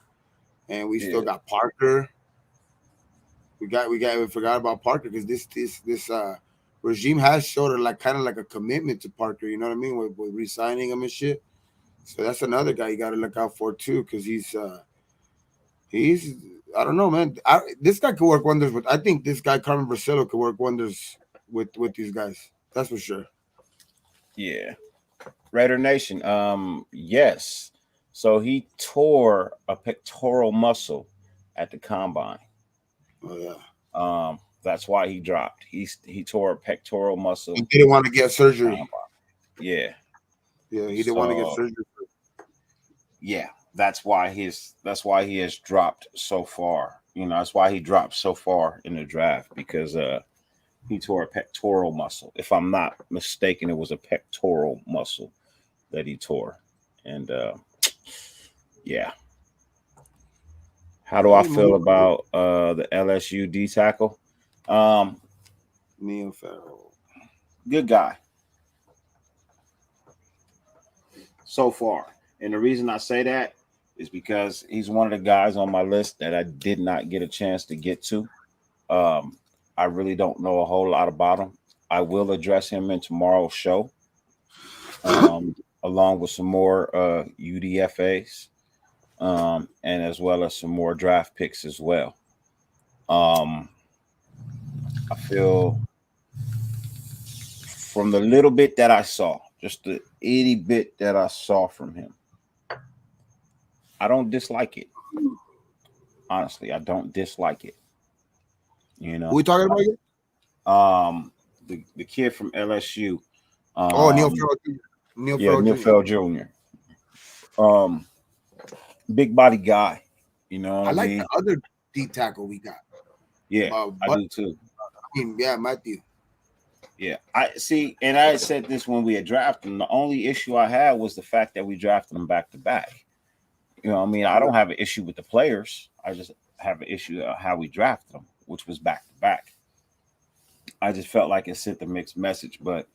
and we still yeah, got Parker. We forgot about Parker because this regime has showed like kind of like a commitment to Parker. You know what I mean with re-signing him and shit. So that's another guy you got to look out for too because he's I don't know, man. This guy could work wonders, but I think this guy Carmen Brasillo could work wonders with these guys. That's for sure. yeah. Raider Nation. Yes. So he tore a pectoral muscle at the combine. Oh yeah, That's why he dropped. He tore a pectoral he muscle didn't want to get at the surgery. combine. Yeah. Yeah, he didn't want to get So surgery. yeah, that's why he has dropped so far. That's why he dropped so far in the draft because he tore a pectoral muscle. If I'm not mistaken, it was a pectoral muscle that he tore. And yeah. How do I Hey, feel Mo, about the LSU D tackle? Um, Neil Farrell. Good guy so far. And the reason I say that is because he's one of the guys on my list that I did not get a chance to get to. Um, I really don't know a whole lot about him. I will address him in tomorrow's show, um, along with some more UDFAs, and as well as some more draft picks as well. Um, I feel from the little bit that I saw, just the itty bit that I saw from him, I don't dislike it. Honestly, I don't dislike it. You Who know, we talking about again? the kid from LSU, Oh, Neil um, Farrell Jr. Neil yeah, Farrell Neil Jr. Fell Jr. Um, Big body guy. You know what I I like the mean? other D tackle we got. Yeah, I But do too. I mean, yeah, Matthew. Yeah, I see, and I said this when we had drafted him. The only issue I had was the fact that we drafted him back to back. I mean, I don't have an issue with the players. I just have an issue of how we drafted them, which was back to back. I just felt like it sent a mixed message. But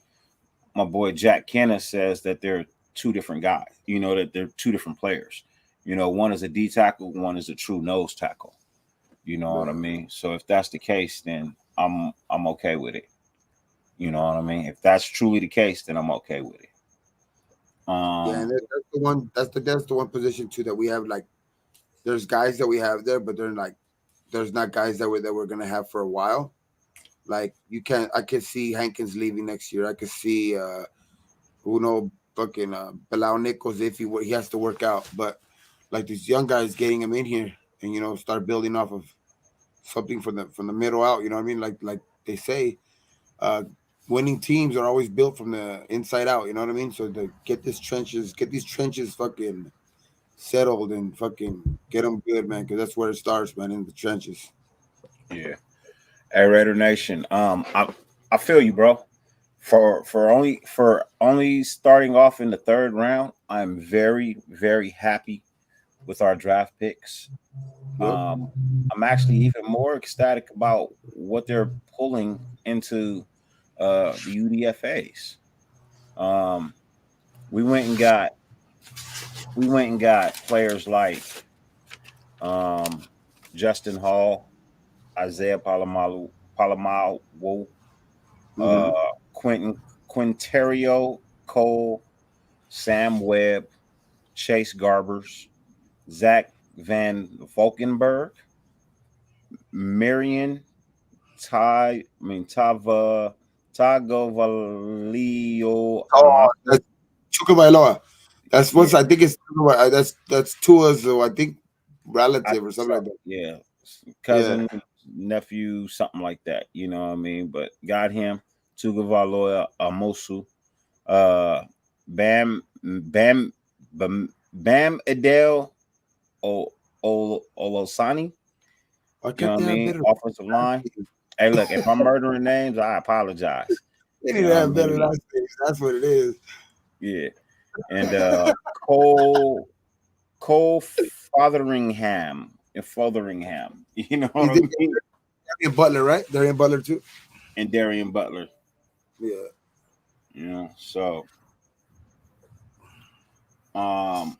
my boy Jack Kenna says that they're two different guys. That they're two different players. One is a D tackle, one is a true nose tackle. You know what I Bro. mean? So if that's the case, then I'm okay with it. You know what I mean? If that's truly the case, then I'm okay with it. Yeah, Um, and that's the one. That's the one position too that we have. Like, there's guys that we have there, but they're like, there's not guys that we're gonna have for a while. Like, you can't. I could see Hankins leaving next year. I could see who know fucking Bilal Nichols if he has to work out. But like these young guys, getting him in here and start building off of something from the middle out. You know what I mean? Like they say, uh, winning teams are always built from the inside out. You know what I mean? So to get these trenches fucking settled and fucking get them good, man, because that's where it starts, man, in the trenches. yeah. Hey, Raider Nation. I feel you, bro. For only starting off in the third round, I'm very very happy with our draft picks. Yep. Um, I'm actually even more ecstatic about what they're pulling into the UDFA's. Um, we went and got players like um, Justin Hall, Isaiah Palamalu, uh, Mm-hmm. Quinterio Cole, Sam Webb, Chase Garbers, Zach Van Valkenburg, Marion Tagovalio Oh, that's Chukabailoa. That's Yeah, what's I think it's that's Tua's I think I relative or think something like so. that. Yeah, Yeah. cousin, nephew, something like that. You know what I mean? But got him. Tugavaloya Amosu. Uh, Bam Adele o, Olosani. Why You know can't what they I have mean? better Offensive last line. names? Hey, look, if I'm murdering names, I apologize. They You need know to what I have better mean? last names. That's what it is. Yeah. And Cole Fotheringham and Fotheringham. You know what Is I it mean? Darian Butler, right? Darian Butler too. And Darian Butler. Yeah. You know, so um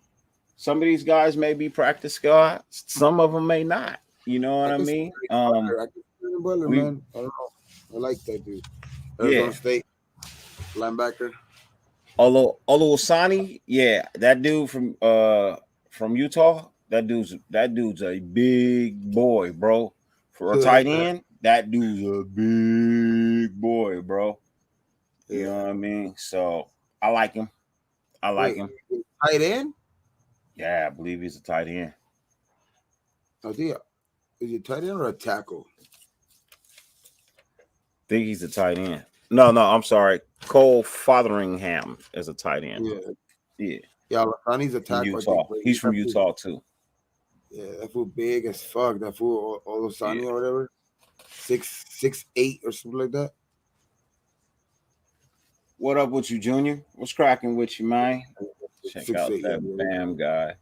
some of these guys may be practice squad, some of them may not. You know what I I can see mean? Darian Butler. I can see Darian Butler, We man. I don't know. I like that dude. yeah. Arizona State linebacker. Although Osani, yeah, that dude from Utah, that dude's a big boy, bro. For a tight end, that dude's a big boy, bro. You Yeah. know what I mean? So I like him. I like Wait, him. tight end? Yeah, I believe he's a tight end. I think is it tight end or a tackle? Think he's a tight end. No, no, I'm sorry. Cole Fotheringham is a tight end. Yeah. Yeah, Yeah, Lasani's a from tackle, I think. Utah. But He's from that fool, Utah too. yeah, that fool big as fuck. That fool Yeah. Olasani or whatever. 6'8" or something like that. What up with you, Junior? What's cracking with you, man? Check Six out eight, yeah, that yeah. Bam guy.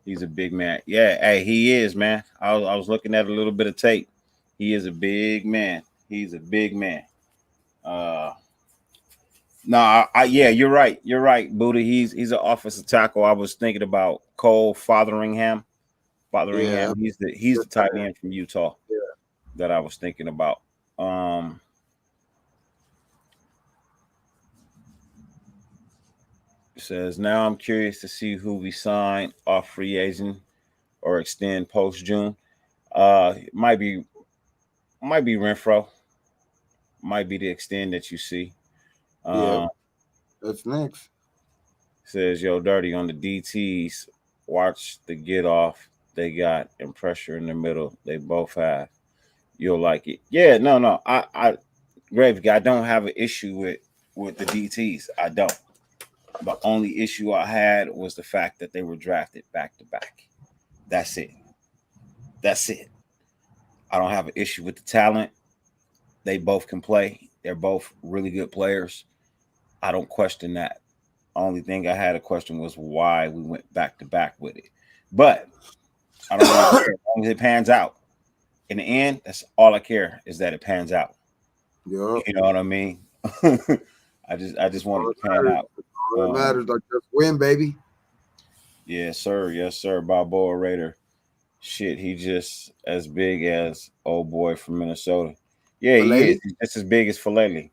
He's a big man. Yeah, hey, he is, man. I was looking at a little bit of tape. He is a big man. He's a big man. Uh no, yeah, you're right. You're right, Buddha. He's an offensive tackle. I was thinking about Cole Fotheringham. Yeah, Fotheringham. He's the that's tight end from Utah yeah. that I was thinking about. Um Says now I'm curious to see who we sign off free agent or extend post June. Might be Renfro. Might be the extend that you see. Yeah, Um, that's next. Says yo dirty on the DTs. Watch the get off they got and pressure in the middle. They both have. You'll like it. Yeah, no. I Grave, I don't have an issue with the DTs. I don't. The only issue I had was the fact that they were drafted back to back. That's it. That's it. I don't have an issue with the talent. They both can play. They're both really good players. I don't question that. Only thing I had a question was why we went back to back with it. But I don't really care as long as it pans out. In the end, that's all I care is that it pans out. Yeah, You know what I mean? I just want all it that to pan matters. out. All that matters. Like just win, baby. Yes, sir. Yes, sir. Balboa Raider. Shit, he just as big as old boy from Minnesota. Yeah, he is. Falele, He's just as big as Falele.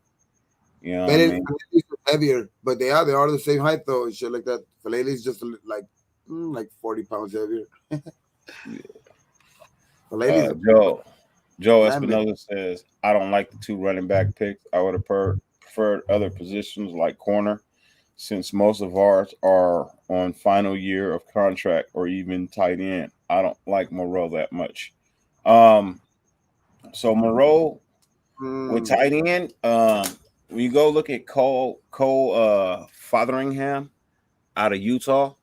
You know what I Falele, mean? Falele's heavier, but they are the same height though and shit like that. Falele's just like 40 pounds heavier. Falele's a Joe man, baby. Espinoza says, I don't like the two running back picks. I would have preferred other positions like corner, since most of ours are on final year of contract or even tight end. I don't like Moreau that much. Um, so Moreau with Mm, tight end, when you go look at Cole Fotheringham out of Utah,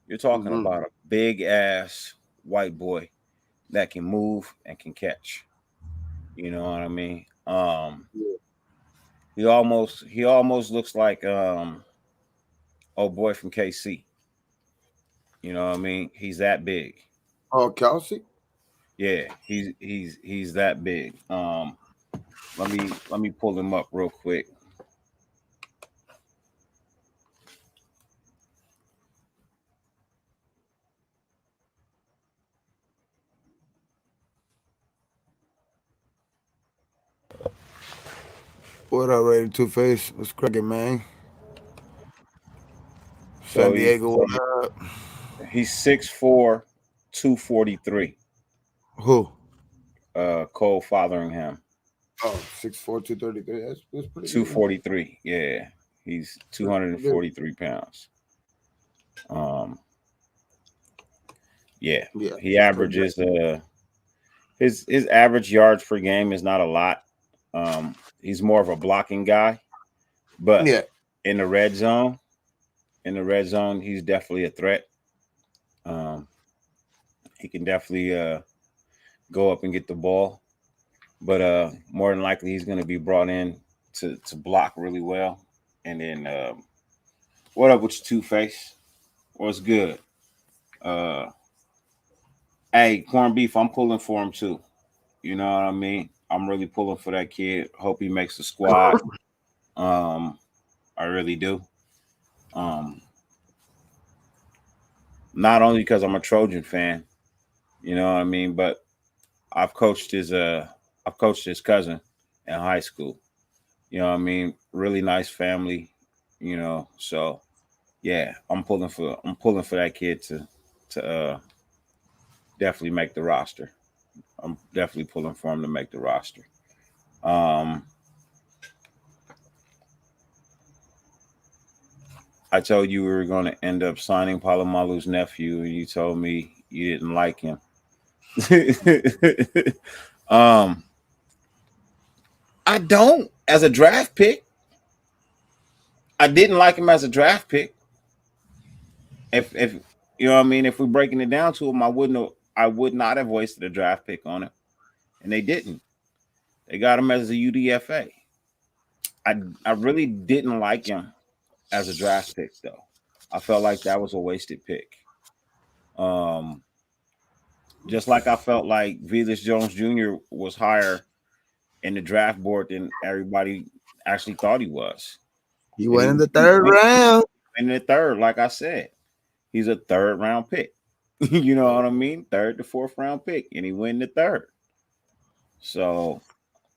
you're talking mm-hmm. about a big ass white boy that can move and can catch. You know what I mean? Yeah. He almost looks like oh boy from KC. You know what I mean? He's that big. Oh, Kelsey. Yeah, he's that big. Let me pull him up real quick. What up, Rated Two Face? What's cracking, man? So San he Diego, what up? he's 6'4", 243. Who? Cole Fotheringham, Oh, 6'4", 233. That's pretty good, man. 243. Yeah, he's That's pretty good. 243 pounds. Um, yeah, Yeah, he for that. averages his average yards per game is not a lot. He's more of a blocking guy, but Yeah, in the red zone, he's definitely a threat. Um, he can definitely go up and get the ball, but more than likely he's going to be brought in to block really well. And then what up with your Two Face? What's good? Uh, hey, corned beef, I'm pulling for him too. You know what I mean? I'm really pulling for that kid. Hope he makes the squad. Um, I really do. Um, not only because I'm a Trojan fan, you know what I mean, but I've coached his I've coached his cousin in high school. You know what I mean? Really nice family, you know. So yeah, I'm pulling for that kid to definitely make the roster. I'm definitely pulling for him to make the roster. Um, I told you we were going to end up signing Palamalu's nephew, and you told me you didn't like him. um, I don't as a draft pick. I didn't like him as a draft pick. If you know what I mean, if we're breaking it down to him, I would not have wasted a draft pick on him, and they didn't. They got him as a UDFA. I I really didn't like him as a draft pick though. I felt like that was a wasted pick. Um, just like I felt like Velas Jones Jr. was higher in the draft board than everybody actually thought he was, he and went in the he third went round. in the third. Like I said, he's a third round pick. You know what I mean? Third to fourth round pick, and he went in the third. So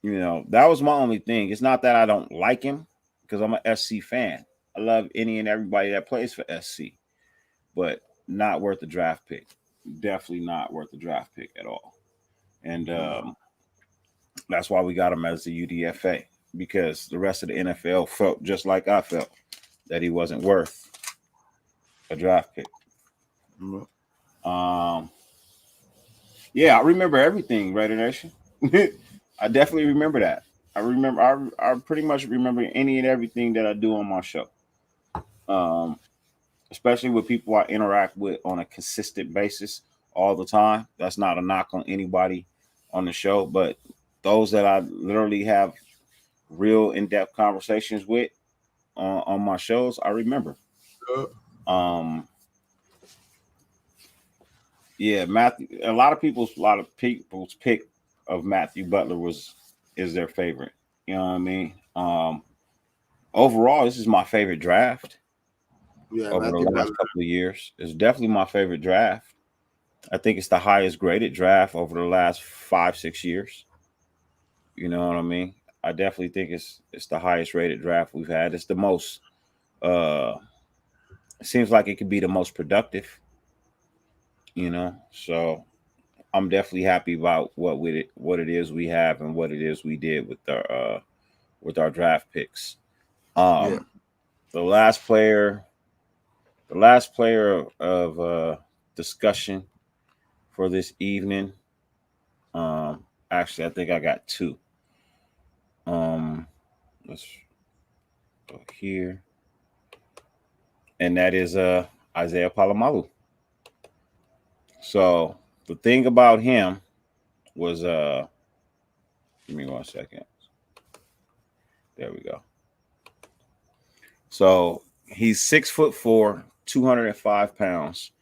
that was my only thing. It's not that I don't like him because I'm a SC fan. I love any and everybody that plays for SC, but not worth the draft pick. Definitely not worth the draft pick at all. And that's why we got him as the UDFA because the rest of the NFL felt just like I felt that he wasn't worth a draft pick. Um, yeah, I remember everything, Raider Nation. I definitely remember that. I remember. I pretty much remember any and everything that I do on my show. Um, Especially with people I interact with on a consistent basis all the time. That's not a knock on anybody on the show, but those that I literally have real in-depth conversations with on my shows, I remember. Um, yeah, Matthew. A lot of people's pick of Matthew Butler is their favorite. You know what I mean? Overall, this is my favorite draft Yeah, over the Matthew last Butler. couple of years. It's definitely my favorite draft. I think it's the highest graded draft over the last 5-6 years. You know what I mean? I definitely think it's the highest rated draft we've had. It's the most. Uh, it seems like it could be the most productive. So I'm definitely happy about what it is we have, and what it is we did with our draft picks. Yeah, Um, the last player, the last player of discussion for this evening. Um, Actually, I think I got two. Um, let's go here, and that is Isaiah Palamalu. So the thing about him was give me 1 second. There we go. So he's 6'4", 205 pounds.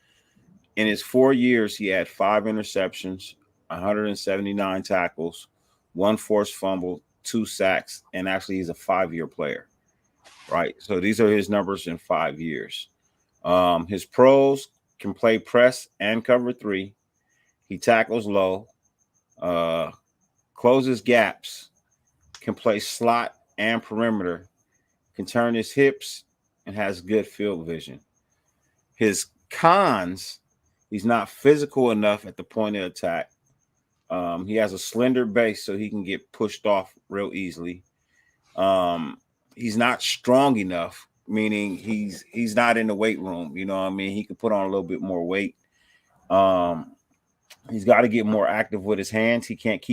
In his 4 years, he had 5 interceptions, 179 tackles, one forced fumble, 2 sacks, and actually he's a 5-year player, right? So these are his numbers in 5 years. His pros can play press and cover three. He tackles low, uh, closes gaps, can play slot and perimeter, can turn his hips, and has good field vision. His cons, he's not physical enough at the point of attack. He has a slender base, so he can get pushed off real easily. Um, he's not strong enough, meaning he's not in the weight room. You know what I mean? He can put on a little bit more weight. Um, he's got to get more active with his hands. He can't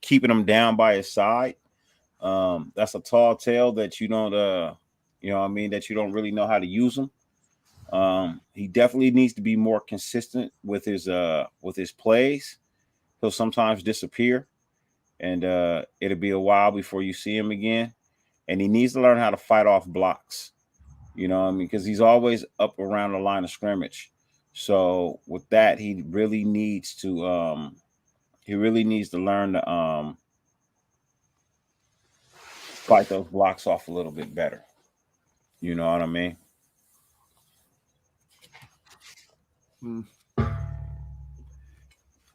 keeping them down by his side. That's a tall tale that you don't, you know what I mean, that you don't really know how to use them. He definitely needs to be more consistent with his plays. He'll sometimes disappear, and it'll be a while before you see him again. And he needs to learn how to fight off blocks. You know what I mean? Because he's always up around the line of scrimmage. So with that, he really needs to learn to fight those blocks off a little bit better. You know what I mean? Hmm.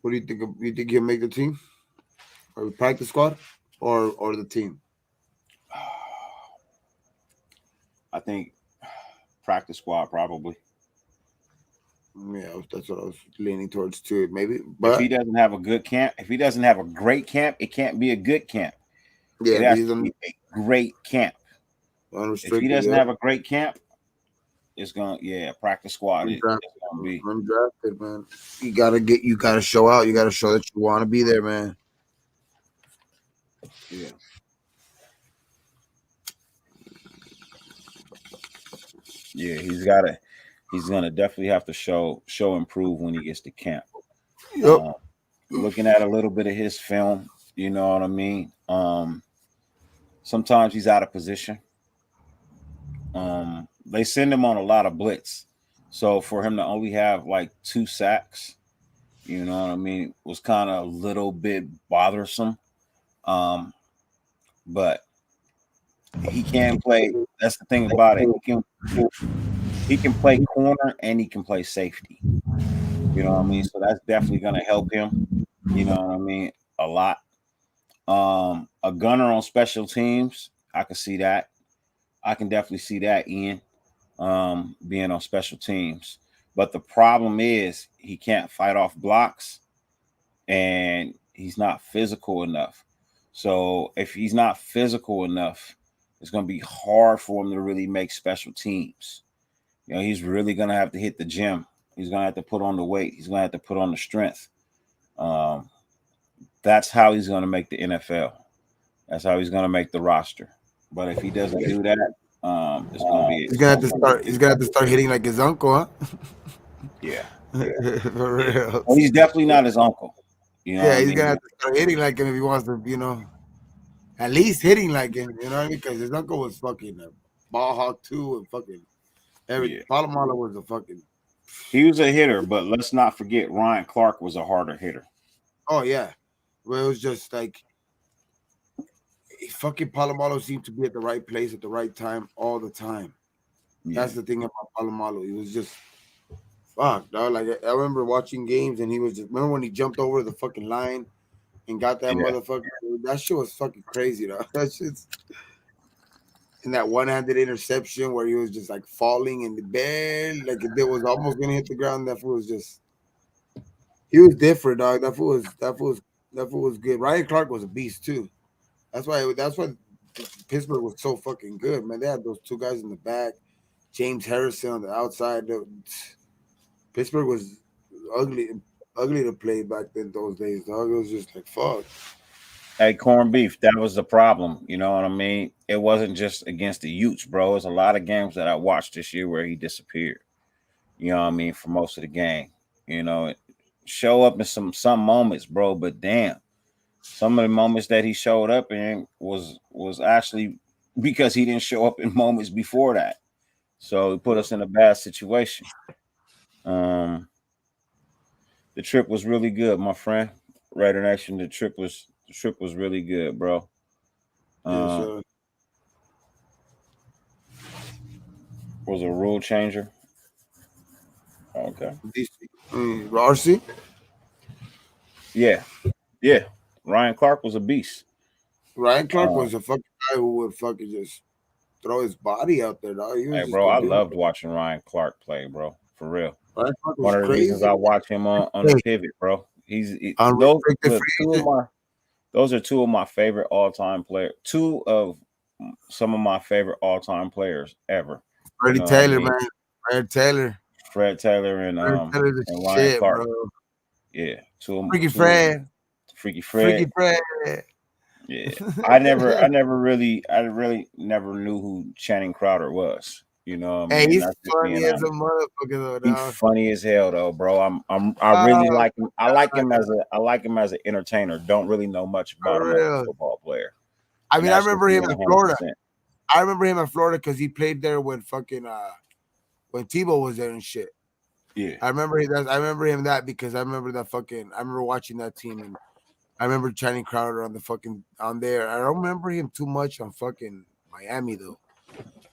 What do you think? You think he'll make the team or the practice squad or the team? I think practice squad probably. Yeah, that's what I was leaning towards too. Maybe, If he but doesn't have a good camp, if he doesn't have a great camp, it can't be a good camp. yeah, It if has he's to be a great camp. If he unrestricted, doesn't yeah, have a great camp, it's gonna practice squad. undrafted, It's gonna be undrafted, man. You gotta show out. You gotta show that you want to be there, man. yeah. Yeah, he's gonna definitely have to show improve when he gets to camp. Yep. Um, looking at a little bit of his film, you know what I mean. Sometimes he's out of position. They send him on a lot of blitz, so for him to only have like 2 sacks, you know what I mean, was kind of a little bit bothersome. Um, but he can play. That's the thing about it. He can play corner and he can play safety. You know what I mean? So that's definitely gonna help him. You know what I mean? A lot. A gunner on special teams, I can see that. I can definitely see that, Ian, being on special teams. But the problem is he can't fight off blocks and he's not physical enough. So if he's not physical enough, it's going to be hard for him to really make special teams. You know, he's really going to have to hit the gym. He's going to have to put on the weight. He's going to have to put on the strength. Um, that's how he's going to make the NFL. That's how he's going to make the roster. But if he doesn't do that, it's going to be He's gonna have to start. He's gonna have to start hitting like his uncle, huh? yeah, For yeah. real. Well, he's definitely not his uncle. You know what Yeah, I he's gonna mean? have to start hitting like him if he wants to, at least hitting like him. You know what I mean? Because his uncle was fucking a ball hawk too, and fucking every Yeah, Palamalu was a fucking. he was a hitter, but let's not forget Ryan Clark was a harder hitter. Oh yeah, well it was just like fucking Palamalu seemed to be at the right place at the right time all the time. Yeah, That's the thing about Palamalu. He was just fuck, dog. Like I remember watching games and he was just remember when he jumped over the fucking line and got that yeah, motherfucker. That shit was fucking crazy, dog. That shit's in that one-handed interception where he was just like falling in the bed, like it was almost gonna hit the ground. That fool was just he was different, dog. That fool was good. Ryan Clark was a beast too. That's why Pittsburgh was so fucking good, man. They had those two guys in the back, James Harrison on the outside. Pittsburgh was ugly, ugly to play back then those days, dog. It was just like fuck. hey, corned beef, that was the problem. You know what I mean? It wasn't just against the Utes, bro. There's a lot of games that I watched this year where he disappeared. You know what I mean? For most of the game. You know, show up in some moments, bro, but damn. Some of the moments that he showed up in was actually because he didn't show up in moments before that. So it put us in a bad situation. Um, the trip was really good, my friend. Raider Nation, the trip was really good, bro. Yes, Um, sir. was a rule changer. Okay. DC, RC. Yeah, yeah. Ryan Clark was a beast. Ryan Clark Um, was a fucking guy who would fucking just throw his body out there, dog. He was hey, just bro, a I dude. loved watching Ryan Clark play, bro. For real. Ryan Clark One was of the reasons crazy. I watch him on the Hey, pivot, bro. Those unrestricted look free two of agent. my those are two of my favorite all time players. Two of some of my favorite all time players ever. You Freddie know what I Taylor, mean? man. Fred Taylor. Fred Taylor Fred Taylor the and Ryan shit, Clark. bro. Yeah, Freaky two Fred. Freaky Freaky Fred. Fred. Yeah, I really never knew who Channing Crowder was. You know what I Hey, mean? he's That's just funny being as a honest. motherfucker though, He's dog. funny as hell though, bro. I really Oh, like him. I like him as an entertainer. Don't really know much about him for as a real. football player, I and mean, I that's just remember him being in 100%. Florida. I remember him in Florida because he played there when fucking when Tebow was there and shit. Yeah, I remember him that because I remember watching that team and I remember Channing Crowder on the fucking on there. I don't remember him too much on fucking Miami though.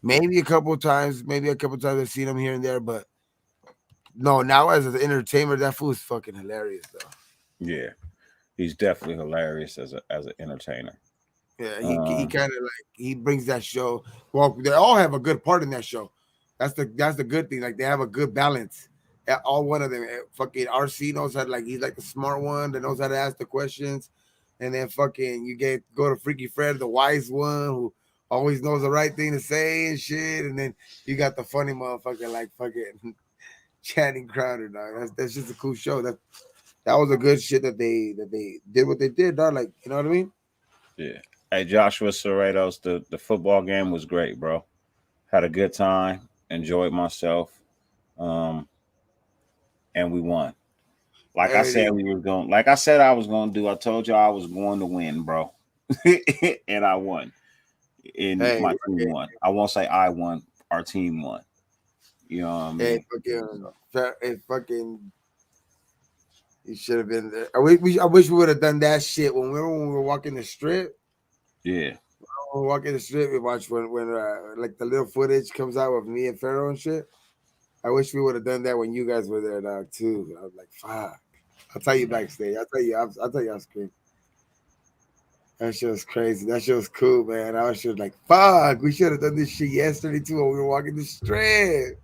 Maybe a couple times I've seen him here and there, but no, now as an entertainer, that fool is fucking hilarious though. yeah. He's definitely hilarious as an entertainer. Yeah, he Um, kind of like he brings that show. Well, they all have a good part in that show. That's the good thing. Like they have a good balance. All one of them. Fucking RC knows how to, like he's like the smart one that knows how to ask the questions, and then fucking you go to Freaky Fred, the wise one who always knows the right thing to say and shit, and then you got the funny motherfucker like fucking Channing Crowder, dog. That's just a cool show. That was a good shit that they did what they did, dog. Like you know what I mean? yeah. Hey, Joshua Cerratos, the football game was great, bro. Had a good time, enjoyed myself, um, and we won. Hey, Like I said I was gonna do. I told you I was going to win, bro, and I won. And hey, my team won. I won't say I won. Our team won. You know what I hey, mean? fucking, you should have been there. I wish we would have done that shit when we were walking the strip. Yeah, When we were walking the strip, we watched when like the little footage comes out with me and Pharaoh and shit. I wish we would have done that when you guys were there, dog. Too. I was like, fuck. I'll tell you backstage. I'll tell you off screen. That shit was crazy. That shit was cool, man. I was just like, fuck. We should have done this shit yesterday too when we were walking the strip.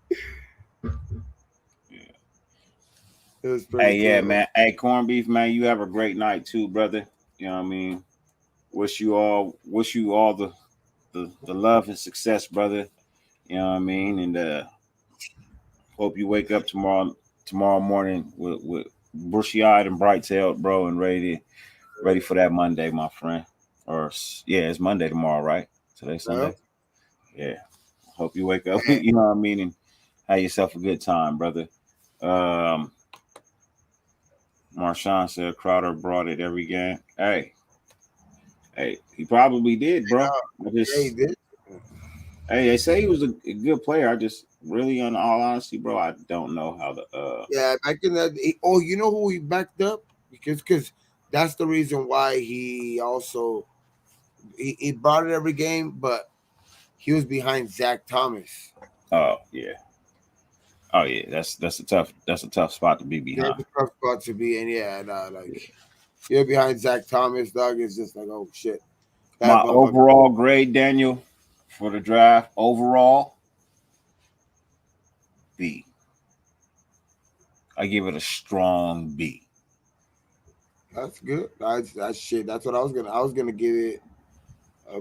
yeah. It was pretty Hey, yeah, cool. man. Hey, corned beef, man. You have a great night too, brother. You know what I mean? Wish you all the love and success, brother. You know what I mean? And hope you wake up tomorrow morning with bushy eyed and bright tailed, bro, and ready for that Monday, my friend. Yeah, it's Monday tomorrow, right? Today's Yep. Sunday. Yeah. Hope you wake up, you know what I mean, and have yourself a good time, brother. Um, Marshawn said Crowder brought it every game. Hey, he probably did, bro. I Yeah, he just, did. hey, they say he was a good player. I just really, in all honesty, bro, I don't know how the Yeah, back in that. Oh, you know who he backed up because that's the reason why he also he brought it every game, but he was behind Zach Thomas. oh yeah. Oh yeah, that's a tough spot to be That's behind. a tough spot to be in. Yeah, nah, like you're behind Zach Thomas, dog. It's just like, oh shit, that My motherfucker. overall grade, Daniel, for the draft, overall B. I give it a strong B. That's good. That's shit. That's what I was gonna. I was gonna give it. A,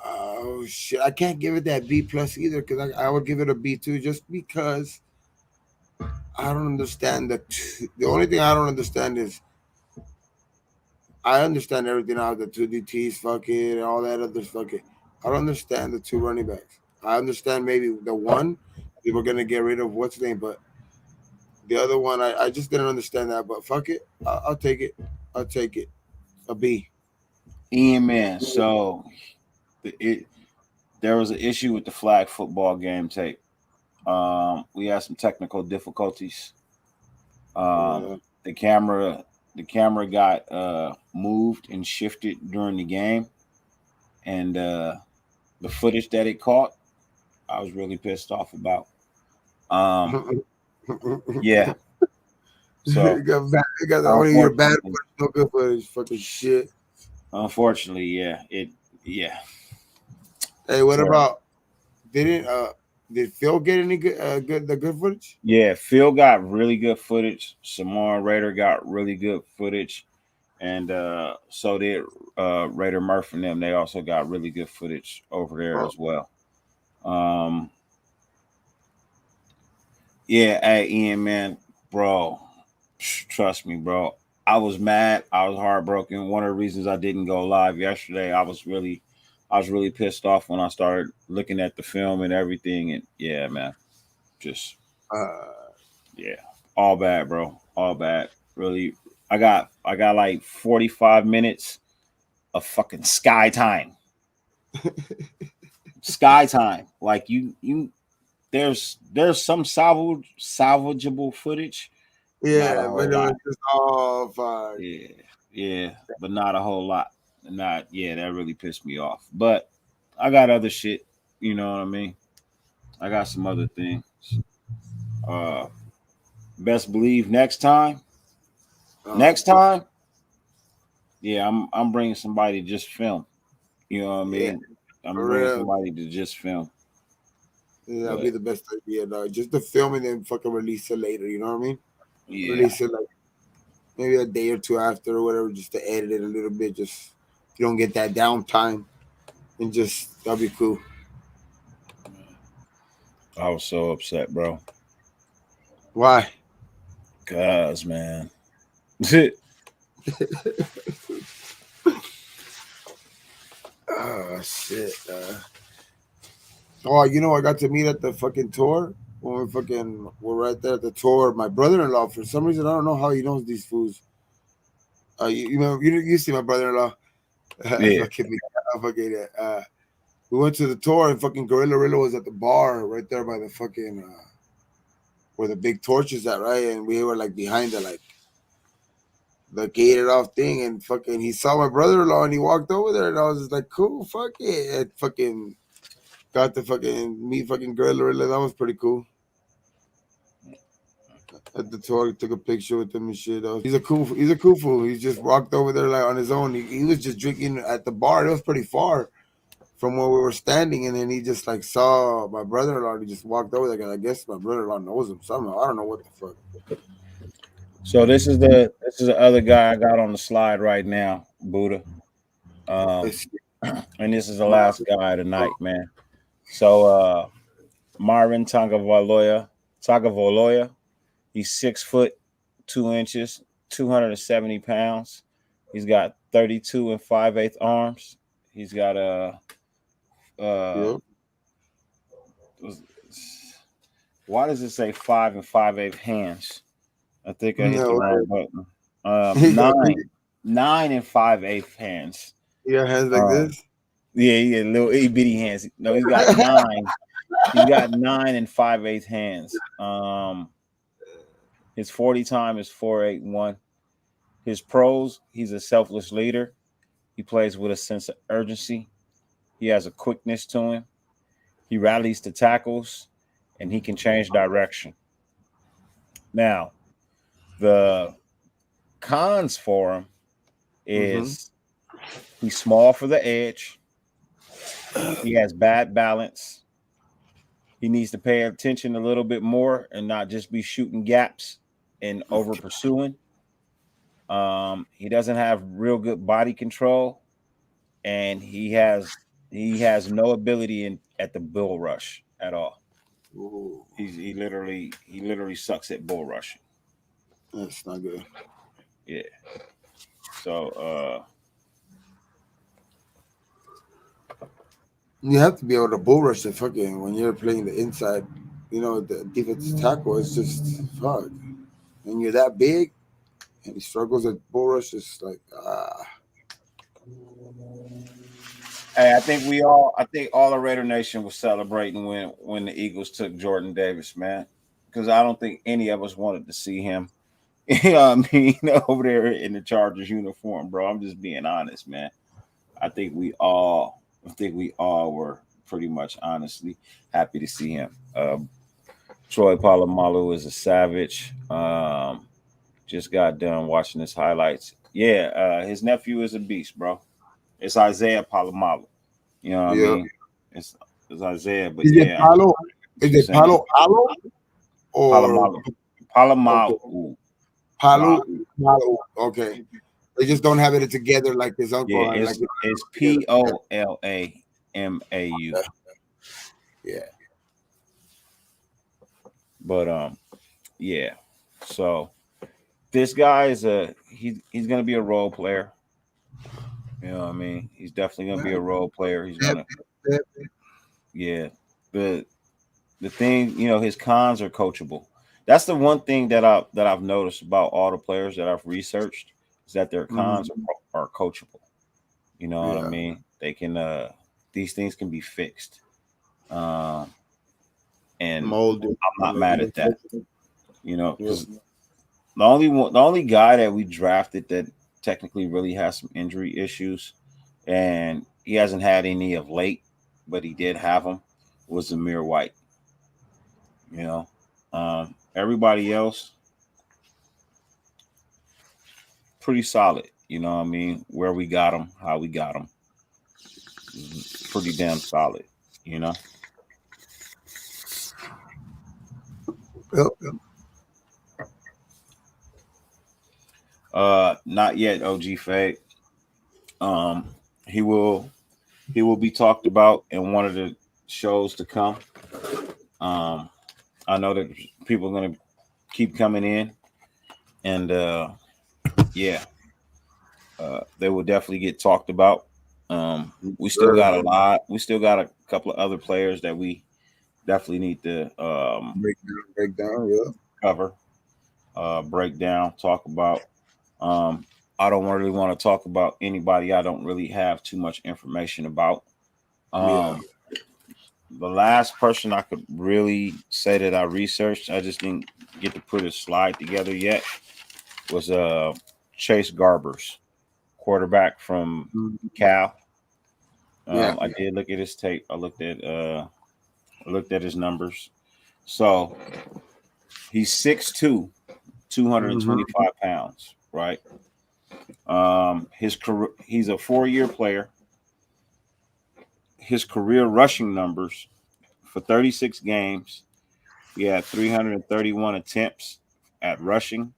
oh shit! I can't give it that B plus either because I would give it a B two just because I don't understand the only thing I don't understand is I understand everything out the two DTs fucking and all that other fucking. I don't understand the two running backs. I understand maybe the one they were gonna get rid of what's his name, but the other one I just didn't understand that. But fuck it, I'll take it. I'll take it. A B. Ian, man, so it there was an issue with the flag football game tape. We had some technical difficulties. Um, Uh, the camera the camera got moved and shifted during the game, and the footage that it caught, I was really pissed off about. Um, yeah, so you got I want to hear bad unfortunately, footage, no good footage, fucking shit. Unfortunately, yeah, yeah, Hey, what terrible. about didn't did Phil get any good footage? Yeah, Phil got really good footage. Samoan Raider got really good footage, and so did Raider Murph and them. They also got really good footage over there Oh, as well. Um, yeah, hey Ian, man, bro, trust me, bro. I was mad. I was heartbroken. One of the reasons I didn't go live yesterday, I was really pissed off when I started looking at the film and everything. And yeah, man, just uh, yeah, all bad, bro, all bad. Really, I got like 45 minutes of fucking sky time, sky time. Like there's some salvageable footage, not a yeah, but whole it was lot. just all fuck. Yeah, yeah, but not a whole lot. Not yeah, that really pissed me off. But I got other shit. You know what I mean? I got some other things. Uh, best believe next time. Oh, Next time, yeah, I'm bringing somebody to just film. You know what I yeah, mean? I'm for bringing real. somebody to just film. Yeah, that'd be But the best idea, dog. Just to film and then fucking release it later. You know what I mean? yeah, Release it like maybe a day or two after or whatever, just to edit it a little bit. Just you don't get that downtime and just that'd be cool. I was so upset, bro. Why? Cause man, Oh shit. Oh, you know, I got to meet at the fucking tour when we fucking were right there at the tour. My brother-in-law, for some reason, I don't know how he knows these fools. You know, you see my brother-in-law. yeah. fucking, we went to the tour and fucking Gorilla Rilla was at the bar right there by the fucking where the big torch is at, right? And we were like behind the gated off thing, and fucking he saw my brother-in-law and he walked over there, and I was just like, cool, fuck it, and fucking got to fucking meet fucking Gorilla Rilla. That was pretty cool. At the tour, took a picture with him and shit. He's a cool fool. He just walked over there like on his own. He was just drinking at the bar. It was pretty far from where we were standing, and then he just like saw my brother-in-law. And he just walked over there. I guess my brother-in-law knows him somehow. I don't know what the fuck. So this is the other guy I got on the slide right now, Buddha. Um, It's, and this is the last guy tonight, man. So Marvin Takavoloya, he's 6 foot 2 inches, 270 pounds. He's got 32 and 5/8 arms. He's got a yeah, was- why does it say 5 and 5/8 hands? I think I hit the no, wrong button. he got Nine and 5/8 hands. he got hands like Um, this. yeah, he got little itty bitty hands. No, he's got nine. He's got 9 and 5/8 hands. His 40 time is 4.81. His pros, he's a selfless leader. He plays with a sense of urgency. He has a quickness to him. He rallies to tackles, and he can change direction. Now, the cons for him Mm-hmm. is he's small for the edge. He has bad balance. He needs to pay attention a little bit more and not just be shooting gaps and over pursuing. He doesn't have real good body control, and he has no ability at the bull rush at all. Ooh, He literally sucks at bull rushing. that's not good. Yeah. So You have to be able to bull rush the fucking when you're playing the inside. You know, the defensive tackle is just fuck. When you're that big and he struggles at bull rush, it's like hey, I think all the Raider Nation was celebrating when the Eagles took Jordan Davis, man. Because I don't think any of us wanted to see him. You know what I mean? Over there in the Chargers uniform, bro. I'm just being honest, man. I think we all were pretty much honestly happy to see him. Troy Palamalu is a savage. Just got done watching his highlights. Yeah, his nephew is a beast, bro. It's Isaiah Palamalu. You know what I Yeah. mean? It's, it's Isaiah, but Is it yeah, Palo? what Is you it saying? Palo Alo or Palamalu. okay? Palamalu. Palu, Lau. Palu. Okay. They just don't have it together like his uncle, Yeah, huh? Like it's together. Polamau. Yeah. But yeah. So this guy is he's gonna be a role player. You know what I mean? He's definitely gonna be a role player. He's Yeah. gonna Yeah. yeah. The the thing, his cons are coachable. That's the one thing that I've noticed about all the players that I've researched is that their cons Mhm. are coachable. You know what I Yeah. mean? They can these things can be fixed. Um and Molded. I'm not mad at that. Yeah. Because the only guy that we drafted that technically really has some injury issues, and he hasn't had any of late, but he did have them, was Amir White. You know, everybody else pretty solid. You know what I mean? Where we got them, how we got them, pretty damn solid. You know, Yep. not yet. OG Fade. Um, he will he will be talked about in one of the shows to come. Um, I know that people are gonna keep coming in, and yeah, they will definitely get talked about. We still Sure. got a lot. We still got a couple of other players that we definitely need to Break down. Yeah. cover, break down, talk about. Um, I don't really want to talk about anybody I don't really have too much information about. Yeah. Um, the last person I could really say that I researched, I just didn't get to put a slide together yet, was Chase Garbers, quarterback from Mhm. Cal. Yeah. I did look at his tape. I looked at his numbers. So he's 6'2", Hmm. 225 pounds, right? His career, he's a 4-year player. His career rushing numbers for 36 games, he had 331 attempts at rushing,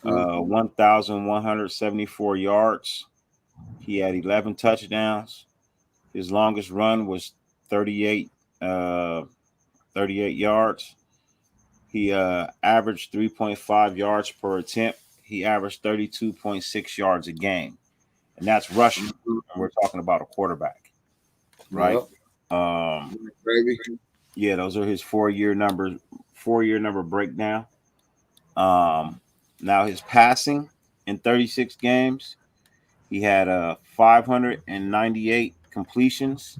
1,174 yards. He had 11 touchdowns. His longest run was 38, uh, 38 yards. He averaged 3.5 yards per attempt. He averaged 32.6 yards a game, and that's rushing. And we're talking about a quarterback, right? Yep. Um, Baby. yeah, those are his 4-year numbers. 4-year number breakdown. Um, Now his passing in 36 games, he had 598 completions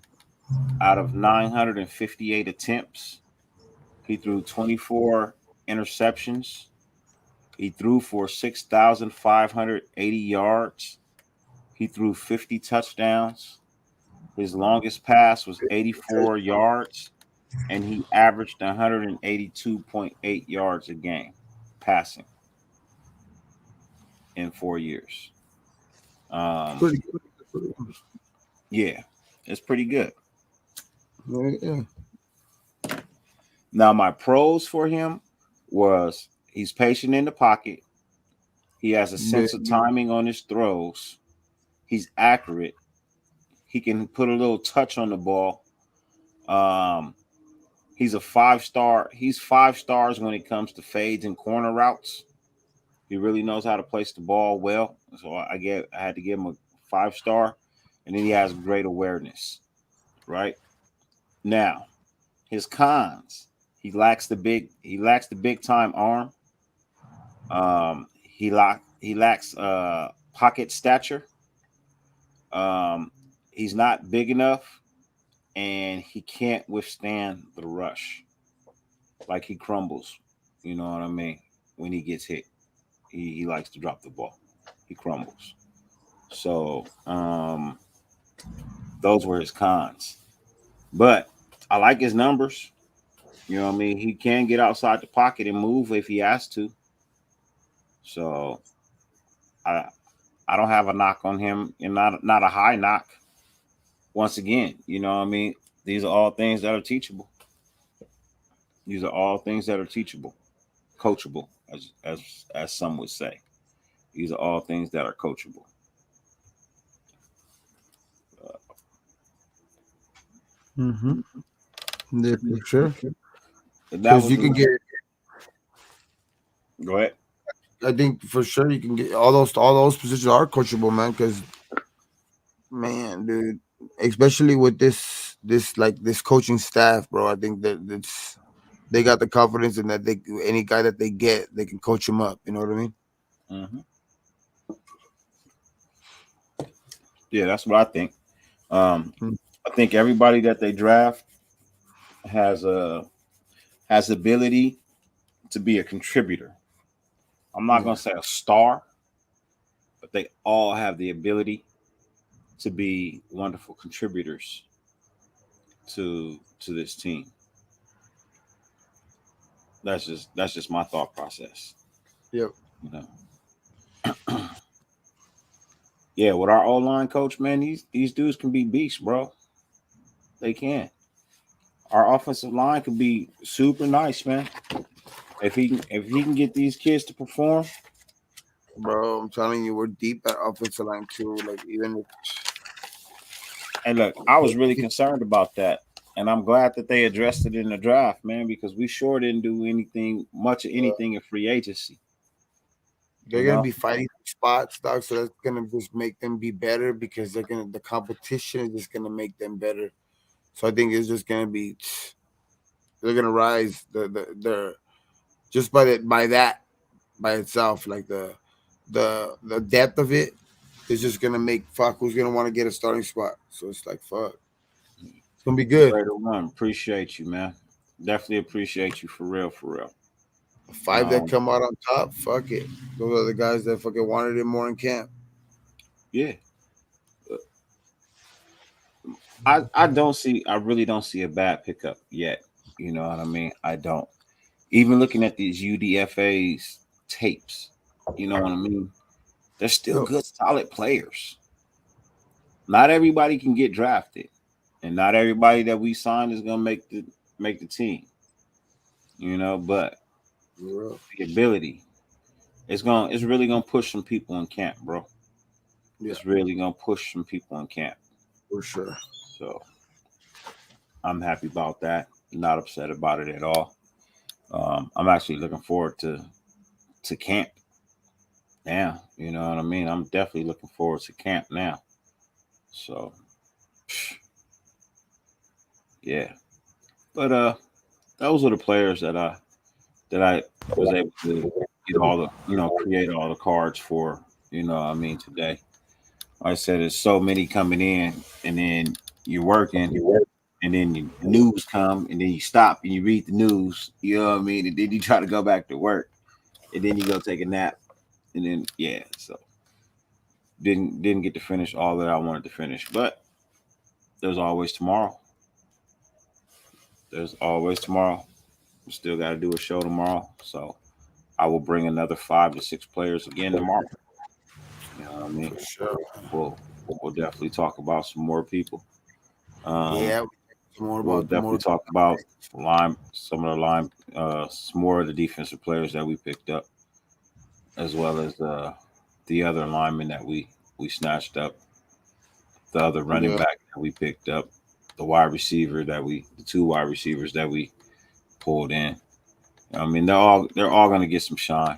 out of 958 attempts. He threw 24 interceptions. He threw for 6,580 yards. He threw 50 touchdowns. His longest pass was 84 yards, and he averaged 182.8 yards a game passing in 4 years. Um, Pretty good. Pretty good. yeah, it's pretty good. Yeah. Now, my pros for him was he's patient in the pocket. He has a Yeah. sense of timing on his throws. He's accurate. He can put a little touch on the ball. Um, he's a 5 star. He's 5 stars when it comes to fades and corner routes. He really knows how to place the ball well. So I had to give him a 5 star, and then he has great awareness. Right now, his cons: he lacks the big time arm. He lacks pocket stature. Um, he's not big enough, and he can't withstand the rush. Like he crumbles. You know what I mean? When he gets hit, he likes to drop the ball. He crumbles. So those were his cons. But I like his numbers. You know what I mean? He can get outside the pocket and move if he has to. So I I don't have a knock on him, and not a high knock. Once again, you know what I mean? These are all things that are teachable. These are all things that are teachable, coachable, as some would say. These are all things that are coachable. Mm-hmm. Yeah, for sure. That Because was you the can get, go ahead. I think for sure you can get all those positions are coachable, man. Because man, dude, especially with this coaching staff, bro. I think that it's they got the confidence in that they any guy that they get, they can coach him up. You know what I mean? Hmm. Yeah, that's what I think. Um, Mm. I think everybody that they draft has a has the ability to be a contributor. I'm not Yeah, gonna say a star, but they all have the ability to be wonderful contributors to this team. That's just my thought process. yep. You know, yeah. With our O line coach, man, these dudes can be beasts, bro. They can. Our offensive line could be super nice, man. If he can get these kids to perform. Bro, I'm telling you, we're deep at offensive line too. Like even And look, I was really concerned about that, and I'm glad that they addressed it in the draft, man, because we sure didn't do much of anything in free agency. they're You gonna know, be fighting for spots, dog. So that's gonna just make them be better because the competition is just gonna make them better. So I think it's just gonna be they're gonna rise the just by that by itself, like the depth of it is just gonna make fuck who's gonna want to get a starting spot. So it's like fuck, it's gonna be good. Raider One, appreciate you, man. Definitely appreciate you for real, for real. The five that Um, come out on top, fuck it. Those are the guys that fucking wanted it more in camp. yeah, I really don't see a bad pickup yet. You know what I mean? I don't. Even looking at these UDFA's tapes, you know what I mean? They're still Yo, good, solid players. Not everybody can get drafted, and not everybody that we sign is gonna make the team. You know, but bro. the ability, it's really gonna push some people in camp, bro. Yeah, It's really gonna push some people in camp. for sure. So I'm happy about that. Not upset about it at all. I'm actually looking forward to camp now. You know what I mean? I'm definitely looking forward to camp now. So yeah, but those are the players that I was able to get all the create all the cards for. You know what I mean today. Like I said, there's so many coming in, and then you're working, and then the news come, and then you stop and you read the news. You know what I mean, and then you try to go back to work, and then you go take a nap, and then yeah, so didn't get to finish all that I wanted to finish, but there's always tomorrow. There's always tomorrow. We still got to do a show tomorrow, so I will bring another 5 to 6 players again tomorrow. You know what I mean? For sure. We'll we'll definitely talk about some more people. Um, Yeah, more we'll about the definitely more. talk about some of the some more of the defensive players that we picked up, as well as the other linemen that we snatched up, the other running Yeah, back that we picked up, the 2 wide receivers that we pulled in. I mean, they're all going to get some shine.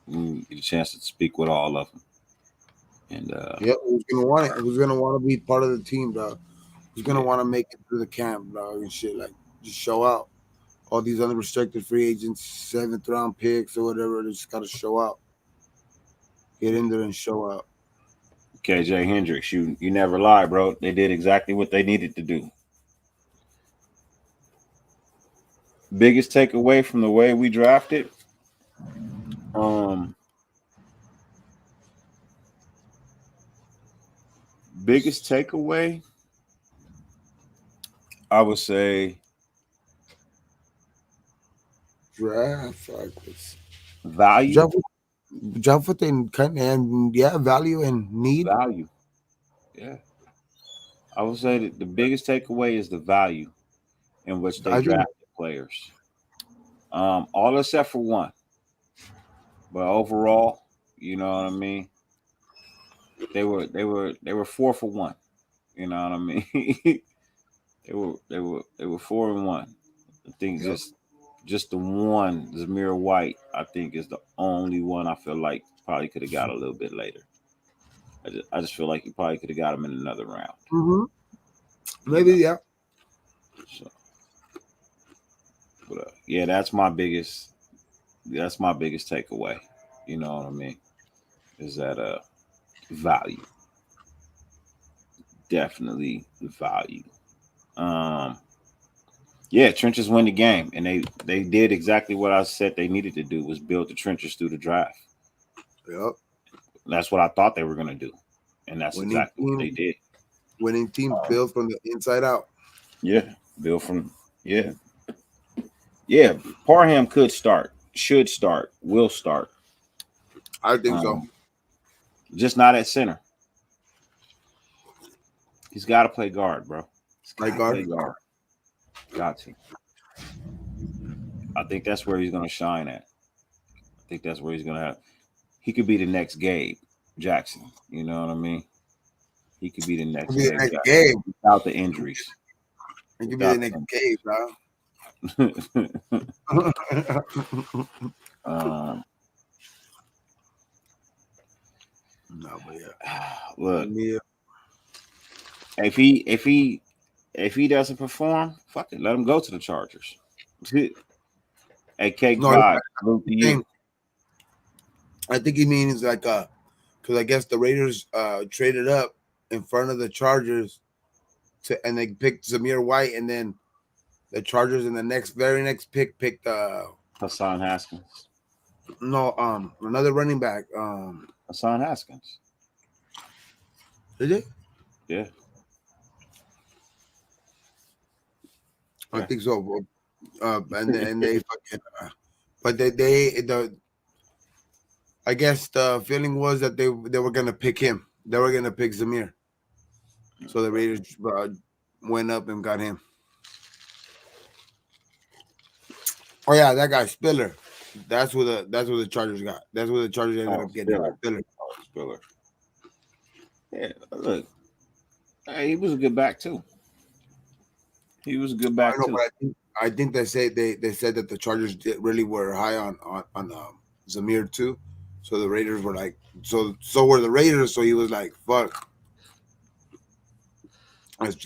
Get a chance to speak with all of them, and yeah. Who's gonna want it? Who's gonna want to be part of the team, dog? Who's gonna yeah, want to make it through the camp, dog, and shit? Like just show out. All these unrestricted free agents, seventh round picks or whatever, they just gotta show out. Get in there and show out. KJ Hendricks, you never lie, bro. They did exactly what they needed to do. Biggest takeaway from the way we drafted, um, biggest takeaway, I would say Draft like this. value. Draft. job for the kind and yeah, value and need. Value. Yeah. I would say that the biggest takeaway is the value in which they I think drafted players. All except for one. But overall, you know what I mean? They were 4 for 1. You know what I mean? they were 4 and 1. I think yep. just the one, Zamir White, I think is the only one I feel like probably could have got a little bit later. I just feel like he probably could have got him in another round. Mm-hmm. You Maybe know. yeah. So, but yeah, that's my biggest takeaway. You know what I mean? Is that value, definitely value. Um, yeah, trenches win the game, and they did exactly what I said they needed to do was build the trenches through the draft. Yep. That's what I thought they were going to do, and that's Winning exactly what team, they did. winning teams Um, built from the inside out. yeah, build from yeah, yeah. Parham could start, should start, will start. I think so. Um, just not at center. He's got to play guard, bro. He's Right got to guard. play guard. Got to. I think that's where he's going to shine at. I think that's where he's going to have. He could be the next Gabe Jackson. You know what I mean? He could be the Could next be the Gabe next Jackson game. without the injuries. It could be the Without next the game, injuries. bro. um, No, but yeah. look, Yeah. if he doesn't perform, fuck it, let him go to the Chargers. Hey, Cake No, Vibe, salute to you. thing. I think he means like because I guess the Raiders traded up in front of the Chargers and they picked Zamir White, and then the Chargers in the very next picked Hassan Haskins. no another running back Hassan Haskins. did it? Yeah, I yeah. think so. And they fucking but the I guess the feeling was that they were gonna pick him. They were gonna pick Zamir, so the Raiders went up and got him. Oh yeah, that guy Spiller. That's what the Chargers got. That's what the Chargers ended Oh, up getting. Spiller. Spiller. Oh, Spiller. Yeah, look, hey, he was a good back too. He was a good I back know, too. but I think they said that the Chargers really were high on Zamir too. So the Raiders were like, so were the Raiders. So he was like, fuck,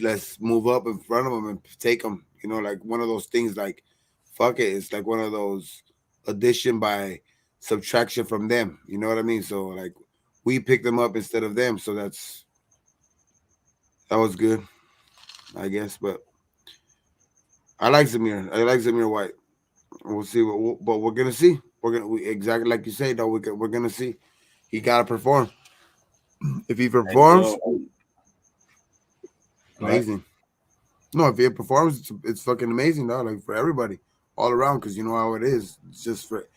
let's move up in front of him and take him. Like one of those things. Like, fuck it. It's like one of those addition by subtraction from them. You know what I mean? So like, we picked them up instead of them. So that was good, I guess. But I like Zamir. I like Zamir White. We'll see, but we're gonna see. Exactly like you say, though. We're gonna see. He gotta perform. If he Hey, performs, Joe, what? amazing. No, if he performs, it's fucking amazing, though. Like for everybody, all around, because you know how it is. It's just for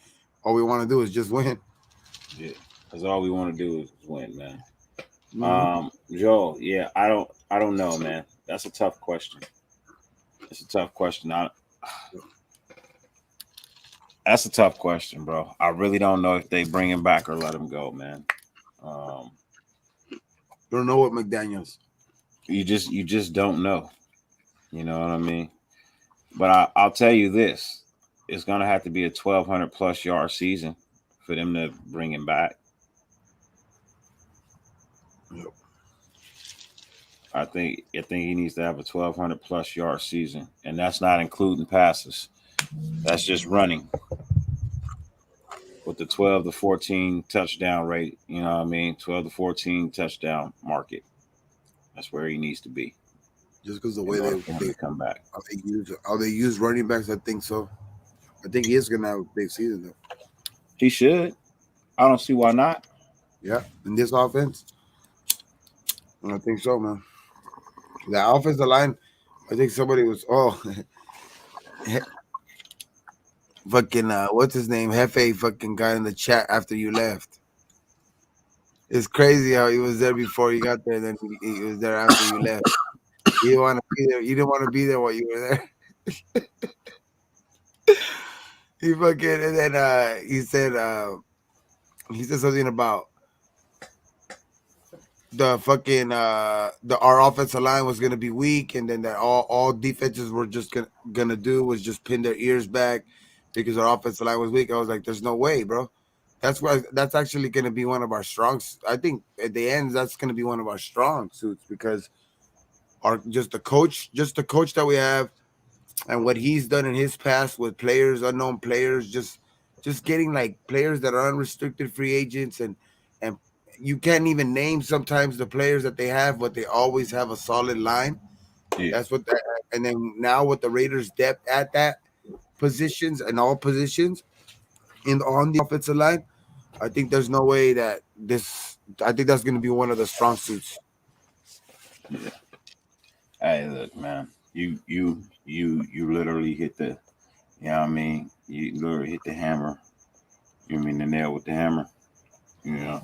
all we want to do is just win. Yeah, because all we want to do is win, man. Hmm. Joe, yeah, I don't know, man. That's a tough question. It's a tough question. That's a tough question, bro. I really don't know if they bring him back or let him go, man. Um, You don't know what McDaniel's. you just don't know. You know what I mean? But I'll tell you this: it's gonna have to be a 1,200 plus yard season for them to bring him back. Yep. I think he needs to have a 1,200 plus yard season, and that's not including passes. That's just running with the 12 to 14 touchdown rate. You know what I mean? 12 to 14 touchdown market. That's where he needs to be Just because the in way order for him to come back. how they use running backs, I think so. I think he is gonna have a big season though. He should. I don't see why not. Yeah, in this offense, I think so, man. The offensive line, I think somebody was fucking what's his name? Hefe fucking got in the chat after you left. It's crazy how he was there before you got there, then he was there after you left. You didn't want to be there. You didn't want to be there while you were there. He fucking and then he said something about the fucking the our offensive line was gonna be weak, and then that all defenses were just gonna do was just pin their ears back because our offensive line was weak. I was like, there's no way, bro. That's why that's actually gonna be one of our strong. I think at the end that's gonna be one of our strong suits because our just the coach that we have and what he's done in his past with players, unknown players, just getting like players that are unrestricted free agents and you can't even name sometimes the players that they have, but they always have a solid line. Yeah, That's what that, and then now with the Raiders' depth at that positions and all positions in on the offensive line, I think there's no way that this. I think that's going to be one of the strong suits. yeah. Hey, look, man. You literally hit the. You know what I mean? You literally hit the hammer. You mean the nail with the hammer? You know.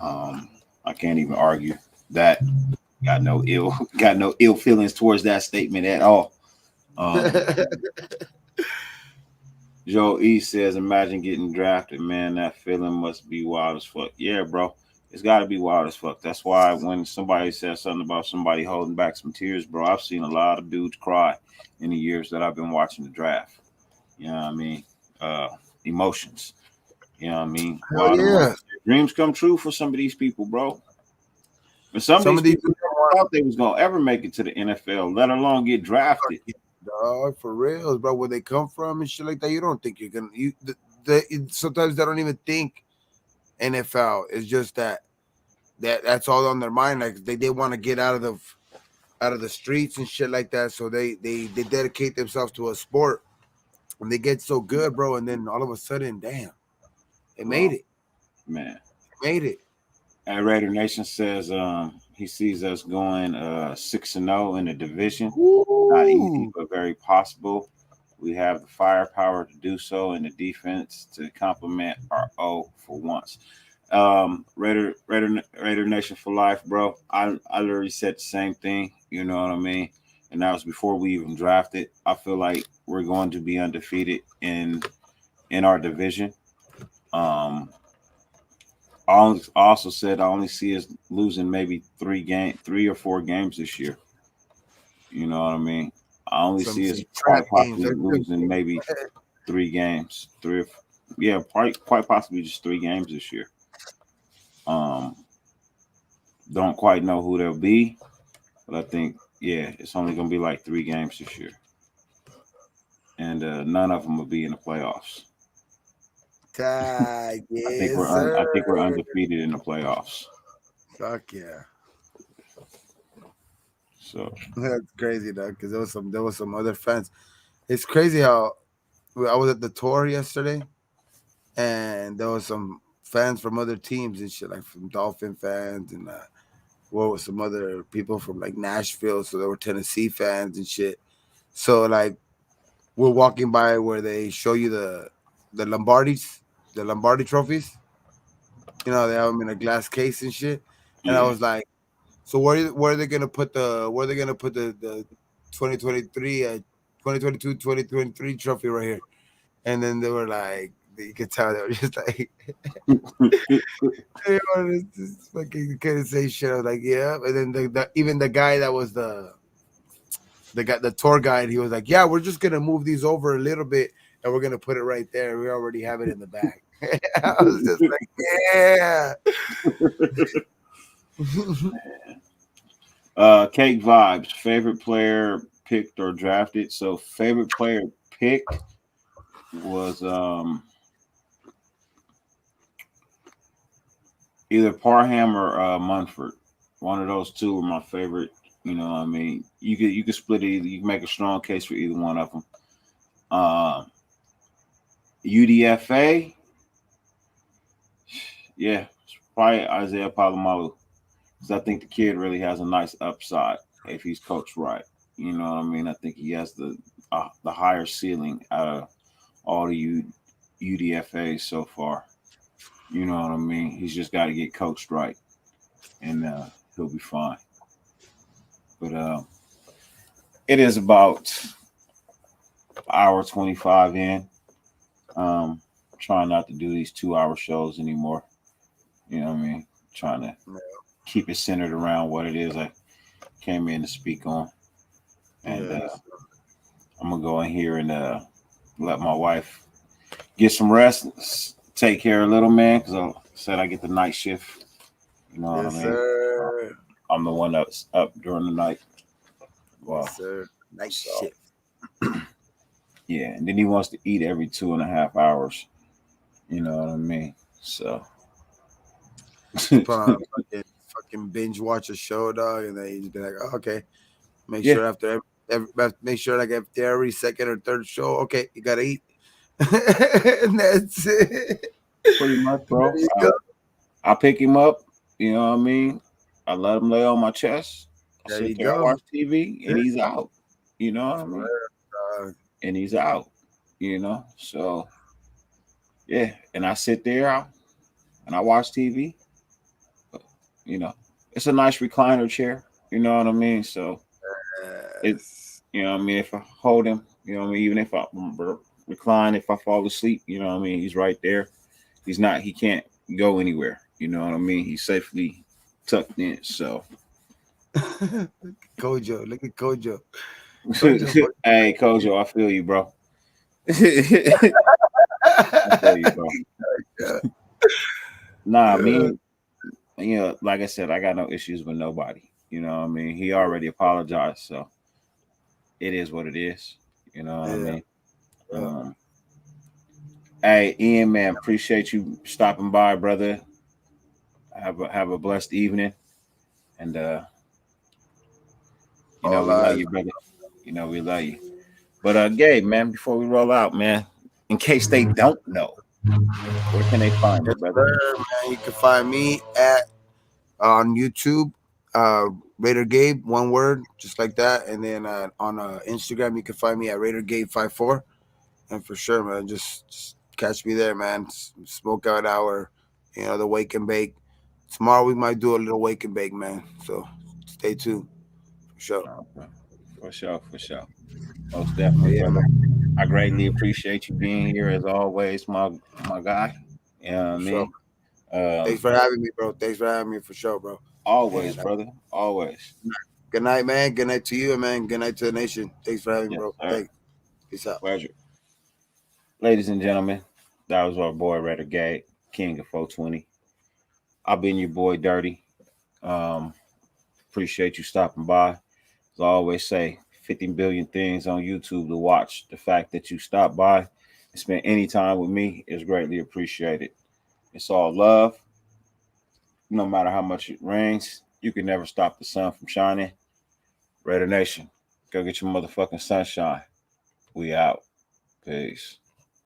Um, I can't even argue that. Got no ill feelings towards that statement at all. Um, Joe E says, "Imagine getting drafted, man. That feeling must be wild as fuck." Yeah, bro, it's got to be wild as fuck. That's why when somebody says something about somebody holding back some tears, bro, I've seen a lot of dudes cry in the years that I've been watching the draft. You know what I mean? Uh, Emotions. You know what I mean? Hell Wild yeah! emotions. Dreams come true for some of these people, bro. And some of Some these of these people people never thought they was gonna ever make it to the NFL, let alone get drafted. dog, for reals, bro. Where they come from and shit like that, you don't think you're gonna. Sometimes they don't even think NFL. It's just that's all on their mind. Like they want to get out of the streets and shit like that. So they dedicate themselves to a sport and they get so good, bro. And then all of a sudden, damn, they made Bro, it. man. Made it. And Raider Nation says he sees us going 6-0 in the division. Not easy, Woo! but very possible. We have the firepower to do so and the defense to complement our O for once. Raider Nation for life, bro. I literally said the same thing. You know what I mean? And that was before we even drafted. I feel like we're going to be undefeated in our division. Um, I also said I only see us losing maybe 3 or 4 games this year. You know what I mean? I only see us Some trap quite games. possibly losing maybe 3 games, yeah, quite possibly just 3 games this year. Um, don't quite know who they'll be, but I think yeah, it's only gonna be like 3 games this year, and none of them will be in the playoffs. Yes, sir. I think we're undefeated in the playoffs. Fuck yeah. So That's crazy, dog. Because there was some other fans. It's crazy how I was at the tour yesterday, and there was some fans from other teams and shit, like from Dolphin fans and what was some other people from like Nashville. So there were Tennessee fans and shit. So like we're walking by where they show you the Lombardis, the Lombardi trophies. You know, they have them in a glass case and shit. And I yeah, was like, so where are they gonna put the 2023 2023 trophy right here? And then they were like, you could tell they were just like they were just fucking couldn't say shit. I was like, yeah. And then even the guy that was the tour guide, he was like, yeah, we're just gonna move these over a little bit and we're gonna put it right there. We already have it in the back. I was just like, yeah. Cake vibes. Favorite player picked or drafted. So favorite player picked was either Parham or Munford. One of those two were my favorite. You know what I mean? You could split it. You can make a strong case for either one of them. UDFA, yeah, it's probably Isaiah Palamalu because I think the kid really has a nice upside if he's coached right. You know what I mean? I think he has the higher ceiling out of all the UDFAs so far. You know what I mean? He's just got to get coached right, and he'll be fine. But it is about hour 25 in. Um, Trying not to do these 2 hour shows anymore. You know what I mean? Trying to keep it centered around what it is I came in to speak on. And I'm gonna go in here and let my wife get some rest, take care of little man, because I said I get the night shift. You know what I mean? Sir. I'm the one that's up during the night. Wow. Yes, sir. Night shift. Yeah, and then he wants to eat every 2.5 hours. You know what I mean? So Put on fucking binge watch a show, dog, and then you just be like, oh, okay. Make yeah, sure after make sure like after every second or third show, okay, you gotta eat. And that's it. pretty much, bro. There you go. I pick him up. You know what I mean? I let him lay on my chest. I There sit you there, I go. watch TV, and he's out. You know what I For mean? real, And he's out. You know, so yeah. And I sit there and I watch TV. You know, it's a nice recliner chair. You know what I mean? So it, yes. you know what I mean? If I hold him, you know what I mean? Even if I recline, if I fall asleep, you know what I mean? He's right there. He can't go anywhere. You know what I mean? He's safely tucked in. So, Kojo, look at Kojo. Kojo. hey, Kojo, I feel you, bro. I feel you, bro. Yeah. Nah, me, you know, like I said, I got no issues with nobody. You know what I mean? He already apologized, so it is what it is. You know what I Yeah. mean? Um, hey, Ian, man, appreciate you stopping by, brother. Have a blessed evening, and you know All we love eyes. you, brother. You know we love you. But Gabe, man, before we roll out, man, in case they don't know, where can they find you, Yes, brother? sir, man. You can find me at on YouTube, Raider Gabe, one word, just like that. And then on Instagram, you can find me at Raider Gabe 54. And for sure, man, just catch me there, man. Smoke out hour, the wake and bake. Tomorrow we might do a little wake and bake, man. So stay tuned for sure. Okay. For sure, for sure. Most definitely, Yeah, brother. man, I greatly appreciate you being here as always, my guy. You know what I for sure. mean? Um, Thanks for having me, bro. Thanks for having me for sure, bro. Always, And brother. Always. good night, man. Good night to you, man. Good night to the nation. Thanks for having me, Yes, bro. sir. Thanks. Peace out. Pleasure. Ladies and gentlemen, that was our boy Renegade, King of 420. I've been your boy Dirty. Um, Appreciate you stopping by. As I always say, 50 billion things on YouTube to watch. The fact that you stopped by and spent any time with me is greatly appreciated. It's all love. No matter how much it rains, you can never stop the sun from shining. Raider Nation, go get your motherfucking sunshine. We out. Peace.